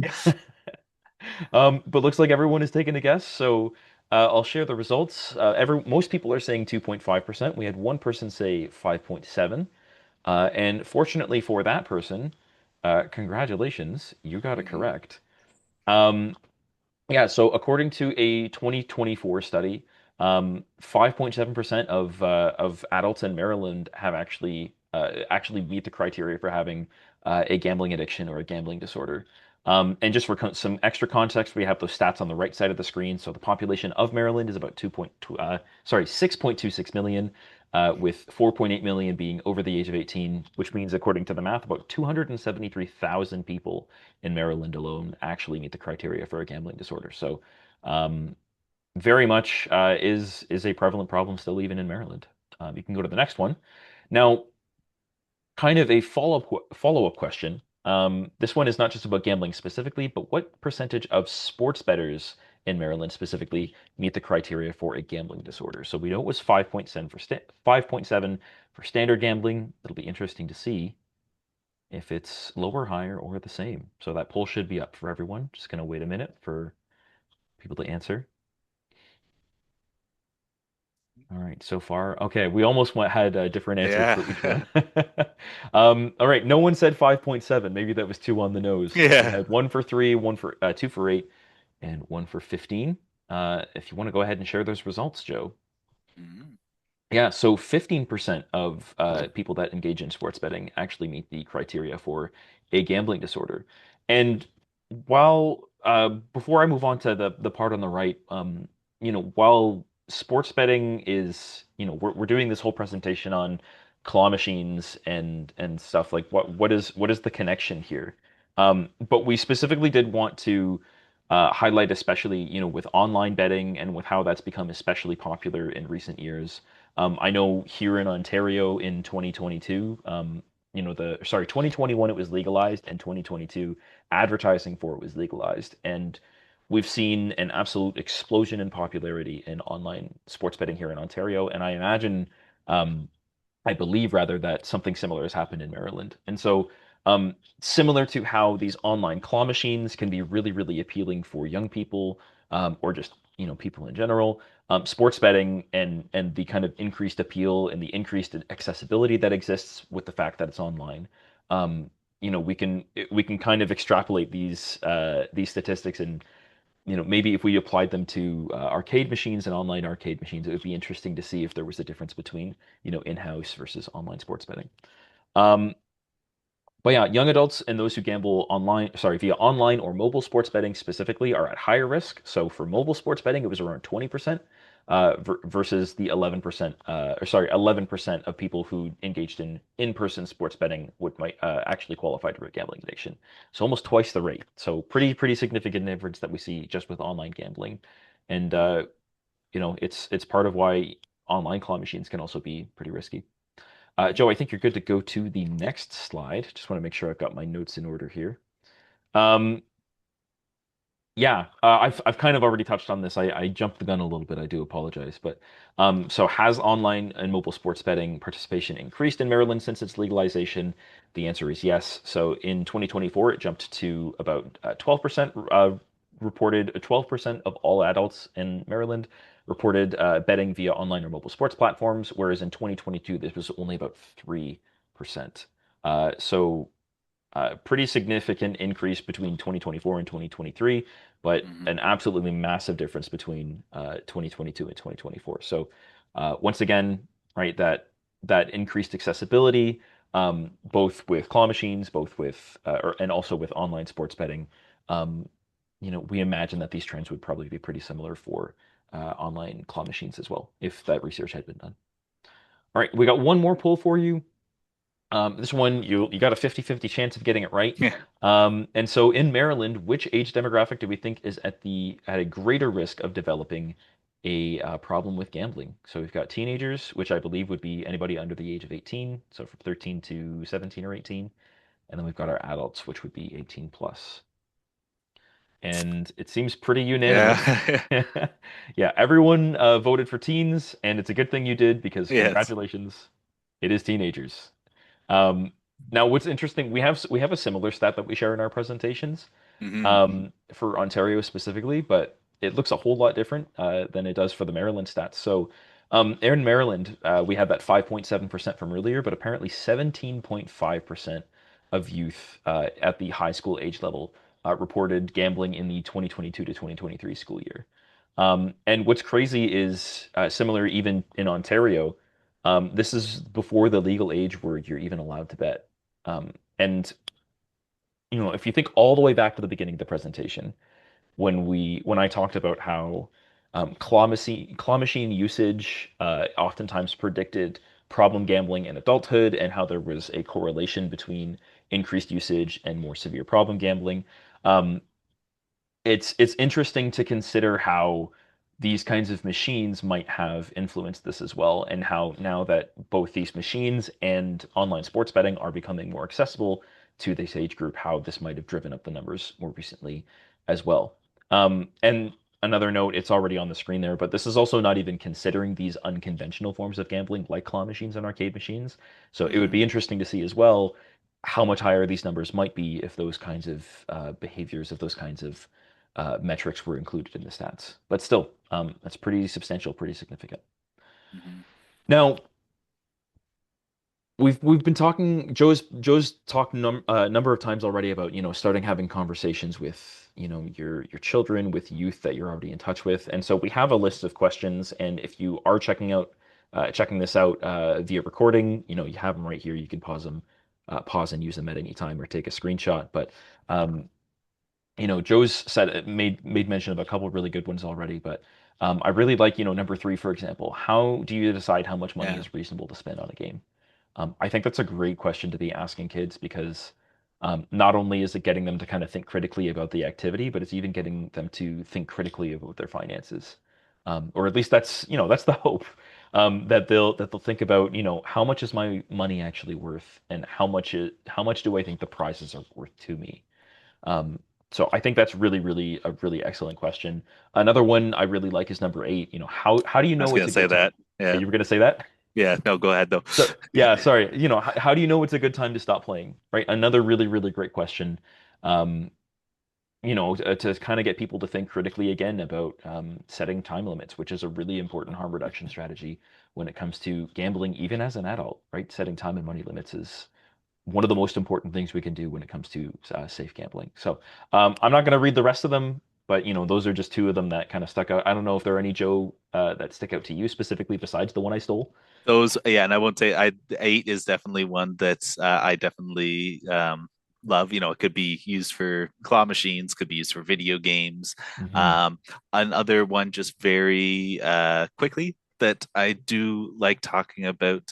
Speaker 2: But looks like everyone is taking a guess, so I'll share the results. Most people are saying 2.5%. We had one person say 5.7, and fortunately for that person, congratulations, you got it
Speaker 1: Mhm.
Speaker 2: correct. Um, yeah, so according to a 2024 study, 5.7% of adults in Maryland have actually meet the criteria for having a gambling addiction or a gambling disorder. And just for some extra context, we have those stats on the right side of the screen. So the population of Maryland is about 6.26 million, with 4.8 million being over the age of 18, which means, according to the math, about 273,000 people in Maryland alone actually meet the criteria for a gambling disorder. So, um, very much is a prevalent problem still even in Maryland. You can go to the next one. Now, kind of a follow-up question. This one is not just about gambling specifically, but what percentage of sports bettors in Maryland specifically meet the criteria for a gambling disorder? So we know it was 5.7 for standard gambling. It'll be interesting to see if it's lower, higher, or the same. So that poll should be up for everyone. Just gonna wait a minute for people to answer. All right, so far, okay, we almost had different answers for each one.
Speaker 1: Yeah.
Speaker 2: All right, no one said 5.7. Maybe that was two on the nose. We
Speaker 1: Yeah.
Speaker 2: had one for three, one for two for eight, and one for 15. If you want to go ahead and share those results, Joe.
Speaker 1: Mhm.
Speaker 2: Yeah, so 15% of people that engage in sports betting actually meet the criteria for a gambling disorder. And while before I move on to the part on the right, while sports betting is, we're doing this whole presentation on claw machines and stuff like what is the connection here? But we specifically did want to highlight, especially, with online betting and with how that's become especially popular in recent years. I know here in Ontario in 2022, 2021 it was legalized, and 2022 advertising for it was legalized, and we've seen an absolute explosion in popularity in online sports betting here in Ontario, and I imagine I believe rather that something similar has happened in Maryland. And so, similar to how these online claw machines can be really, really appealing for young people, or just people in general, sports betting and the kind of increased appeal and the increased accessibility that exists with the fact that it's online. Um, we can kind of extrapolate these statistics and maybe if we applied them to arcade machines and online arcade machines, it would be interesting to see if there was a difference between, in-house versus online sports betting. Um, but yeah, young adults and those who gamble online, sorry, via online or mobile sports betting specifically are at higher risk. So for mobile sports betting, it was around 20%, versus the 11%, or sorry, 11% of people who engaged in in-person sports betting would might actually qualify for a gambling addiction. So almost twice the rate. So pretty significant difference that we see just with online gambling. And
Speaker 1: Mhm.
Speaker 2: it's part of why online claw machines can also be pretty risky. Joe, I think you're good to go to the next slide. Just want to make sure I've got my notes in order here. Um, yeah, I've kind of already touched on this. I jumped the gun a little bit. I do apologize, but so has online and mobile sports betting participation increased in Maryland since its legalization? The answer is yes. So in 2024, it jumped to about 12%. Reported 12% of all adults in Maryland reported betting via online or mobile sports platforms, whereas in 2022, this was only about 3%. So pretty significant increase between 2024 and 2023, but
Speaker 1: Mhm.
Speaker 2: an absolutely massive difference between 2022 and 2024. So once again, right, that increased accessibility, both with claw machines, both with and also with online sports betting. Um, we imagine that these trends would probably be pretty similar for online claw machines as well, if that research had been done. All right, we got one more poll for you. This one, you got a 50-50 chance of getting it right.
Speaker 1: Yeah.
Speaker 2: And so in Maryland, which age demographic do we think is at a greater risk of developing a problem with gambling? So we've got teenagers, which I believe would be anybody under the age of 18, so from 13 to 17 or 18. And then we've got our adults, which would be 18 plus. And it seems pretty unanimous.
Speaker 1: Yeah.
Speaker 2: Yeah, everyone voted for teens, and it's a good thing you did because
Speaker 1: Yes.
Speaker 2: congratulations, it is teenagers. Um, Now, what's interesting, we have a similar stat that we share in our presentations,
Speaker 1: Hmm.
Speaker 2: for Ontario specifically, but it looks a whole lot different than it does for the Maryland stats. So, in Maryland, we had that 5.7% from earlier, but apparently 17.5% of youth at the high school age level reported gambling in the 2022 to 2023 school year. And what's crazy is similar even in Ontario. This is before the legal age where you're even allowed to bet. And if you think all the way back to the beginning of the presentation, when I talked about how claw machine usage oftentimes predicted problem gambling in adulthood, and how there was a correlation between increased usage and more severe problem gambling. Um, it's interesting to consider how these kinds of machines might have influenced this as well, and how now that both these machines and online sports betting are becoming more accessible to this age group, how this might have driven up the numbers more recently as well. And another note, it's already on the screen there, but this is also not even considering these unconventional forms of gambling like claw machines and arcade machines. So it would
Speaker 1: Hmm.
Speaker 2: be interesting to see as well how much higher these numbers might be if those kinds of behaviors, if those kinds of metrics were included in the stats. But still, that's pretty substantial, pretty significant.
Speaker 1: Hmm.
Speaker 2: Now, we've been talking. Joe's talked number of times already about starting having conversations with your children, with youth that you're already in touch with, and so we have a list of questions. And if you are checking this out via recording, you have them right here. You can pause and use them at any time, or take a screenshot. But um, Joe's said made mention of a couple of really good ones already, but I really like, number three, for example. How do you decide how much money
Speaker 1: Yeah.
Speaker 2: is reasonable to spend on a game? I think that's a great question to be asking kids because not only is it getting them to kind of think critically about the activity, but it's even getting them to think critically about their finances. Or at least that's the hope, that they'll think about, how much is my money actually worth, and how much do I think the prizes are worth to me? Um, so I think that's really, really a really excellent question. Another one I really like is number eight. How do you
Speaker 1: I was
Speaker 2: know it's
Speaker 1: gonna
Speaker 2: a
Speaker 1: say
Speaker 2: good time?
Speaker 1: that. Yeah.
Speaker 2: You were going to say that?
Speaker 1: Yeah, no, go ahead though.
Speaker 2: So yeah, sorry. How do you know it's a good time to stop playing, right? Another really, really great question. Um, to kind of get people to think critically again about setting time limits, which is a really important harm reduction strategy when it comes to gambling, even as an adult, right? Setting time and money limits is one of the most important things we can do when it comes to safe gambling. So I'm not going to read the rest of them, but those are just two of them that kind of stuck out. I don't know if there are any, Joe, that stick out to you specifically besides the one I stole.
Speaker 1: Those, yeah, and I won't say I eight is definitely one that I definitely love. It could be used for claw machines, could be used for video games.
Speaker 2: Hmm.
Speaker 1: Um, Another one, just very quickly, that I do like talking about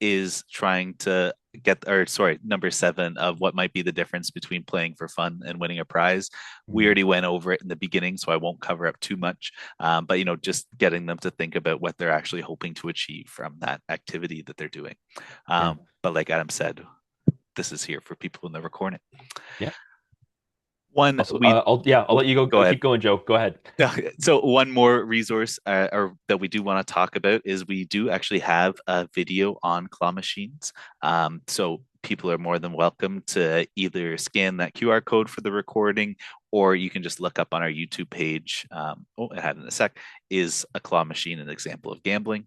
Speaker 1: is trying to get, or sorry, number seven of what might be the difference between playing for fun and winning a prize. We already went over it in the beginning, so I won't cover up too much. But just getting them to think about what they're actually hoping to achieve from that activity that they're doing.
Speaker 2: Yeah.
Speaker 1: But like Adam said, this is here for people in the recording.
Speaker 2: Yeah.
Speaker 1: One
Speaker 2: Also,
Speaker 1: we
Speaker 2: I'll
Speaker 1: oh,
Speaker 2: let you go.
Speaker 1: go ahead.
Speaker 2: Keep going, Joe. Go ahead.
Speaker 1: So one more resource or that we do want to talk about is we do actually have a video on claw machines. So people are more than welcome to either scan that QR code for the recording, or you can just look up on our YouTube page. I had in a sec. Is a claw machine an example of gambling?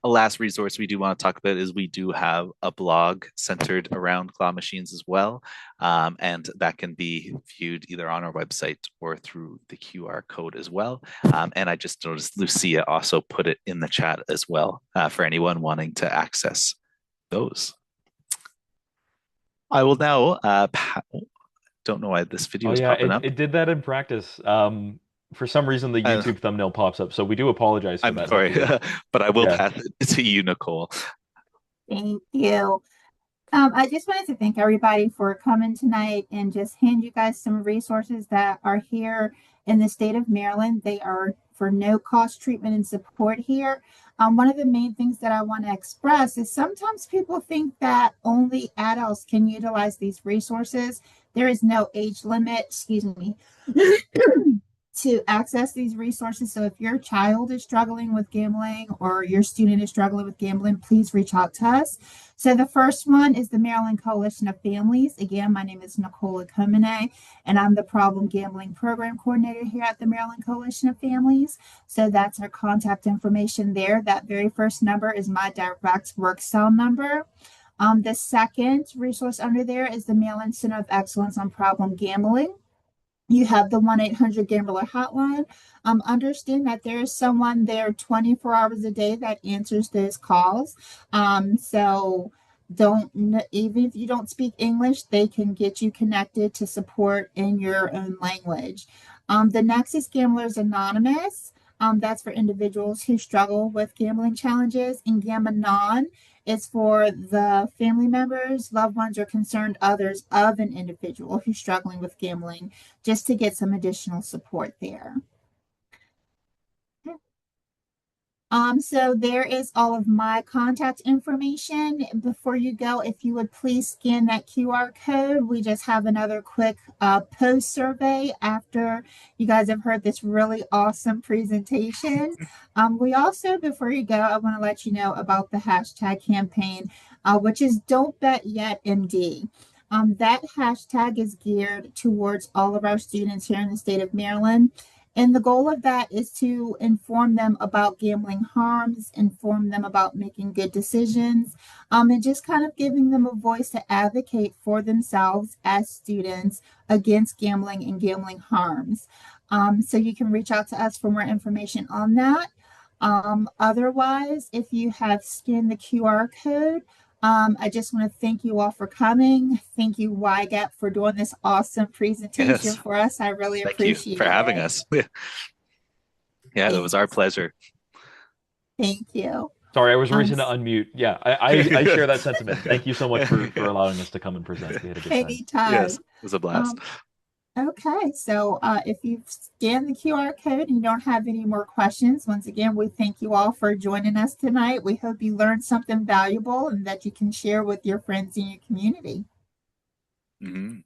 Speaker 1: A last resource we do want to talk about is we do have a blog centered around claw machines as well. And that can be viewed either on our website or through the QR code as well. And I just noticed Lucia also put it in the chat as well for anyone wanting to access those. I will now, don't know why this video
Speaker 2: Oh
Speaker 1: is
Speaker 2: yeah,
Speaker 1: popping
Speaker 2: it
Speaker 1: up.
Speaker 2: it did that in practice. For some reason the
Speaker 1: Uh,
Speaker 2: YouTube thumbnail pops up, so we do apologize for
Speaker 1: I'm
Speaker 2: that.
Speaker 1: sorry,
Speaker 2: Hopefully,
Speaker 1: but I will
Speaker 2: yeah.
Speaker 1: pass it to you, Nicole.
Speaker 3: Thank you. I just wanted to thank everybody for coming tonight and just hand you guys some resources that are here in the state of Maryland. They are for no cost treatment and support here. One of the main things that I want to express is sometimes people think that only adults can utilize these resources. There is no age limit, excuse me, to access these resources. So if your child is struggling with gambling or your student is struggling with gambling, please reach out to us. So the first one is the Maryland Coalition of Families. Again, my name is Nicola Comine, and I'm the Problem Gambling Program Coordinator here at the Maryland Coalition of Families. So that's our contact information there. That very first number is my direct work cell number. The second resource under there is the Maryland Center of Excellence on Problem Gambling. You have the 1-800 Gambler hotline. Understand that there is someone there 24 hours a day that answers those calls. So don't, even if you don't speak English, they can get you connected to support in your own language. The next is Gamblers Anonymous. That's for individuals who struggle with gambling challenges. And Gamanon is for the family members, loved ones, or concerned others of an individual who's struggling with gambling, just to get some additional support there. So there is all of my contact information. Before you go, if you would please scan that QR code. We just have another quick post survey after you guys have heard this really awesome presentation. We also, before you go, I want to let you know about the hashtag campaign, which is Don't Bet Yet MD. That hashtag is geared towards all of our students here in the state of Maryland. And the goal of that is to inform them about gambling harms, inform them about making good decisions, and just kind of giving them a voice to advocate for themselves as students against gambling and gambling harms. So you can reach out to us for more information on that. Otherwise, if you have scanned the QR code, I just want to thank you all for coming. Thank you, YGAP, for doing this awesome presentation
Speaker 1: Yes,
Speaker 3: for us. I really
Speaker 1: thank you for
Speaker 3: appreciate
Speaker 1: having
Speaker 3: it.
Speaker 1: us. Yeah, it was our
Speaker 3: Thanks.
Speaker 1: pleasure.
Speaker 3: Thank you.
Speaker 2: Sorry, I was
Speaker 3: Um,
Speaker 2: racing to unmute. Yeah, I share that sentiment. Thank you so much for allowing us to come and present. We had a good time.
Speaker 1: Yes,
Speaker 3: Anytime.
Speaker 1: it was a blast.
Speaker 3: Um, okay, so if you've scanned the QR code and you don't have any more questions, once again, we thank you all for joining us tonight. We hope you learned something valuable and that you can share with your friends in your community.
Speaker 1: Mhm.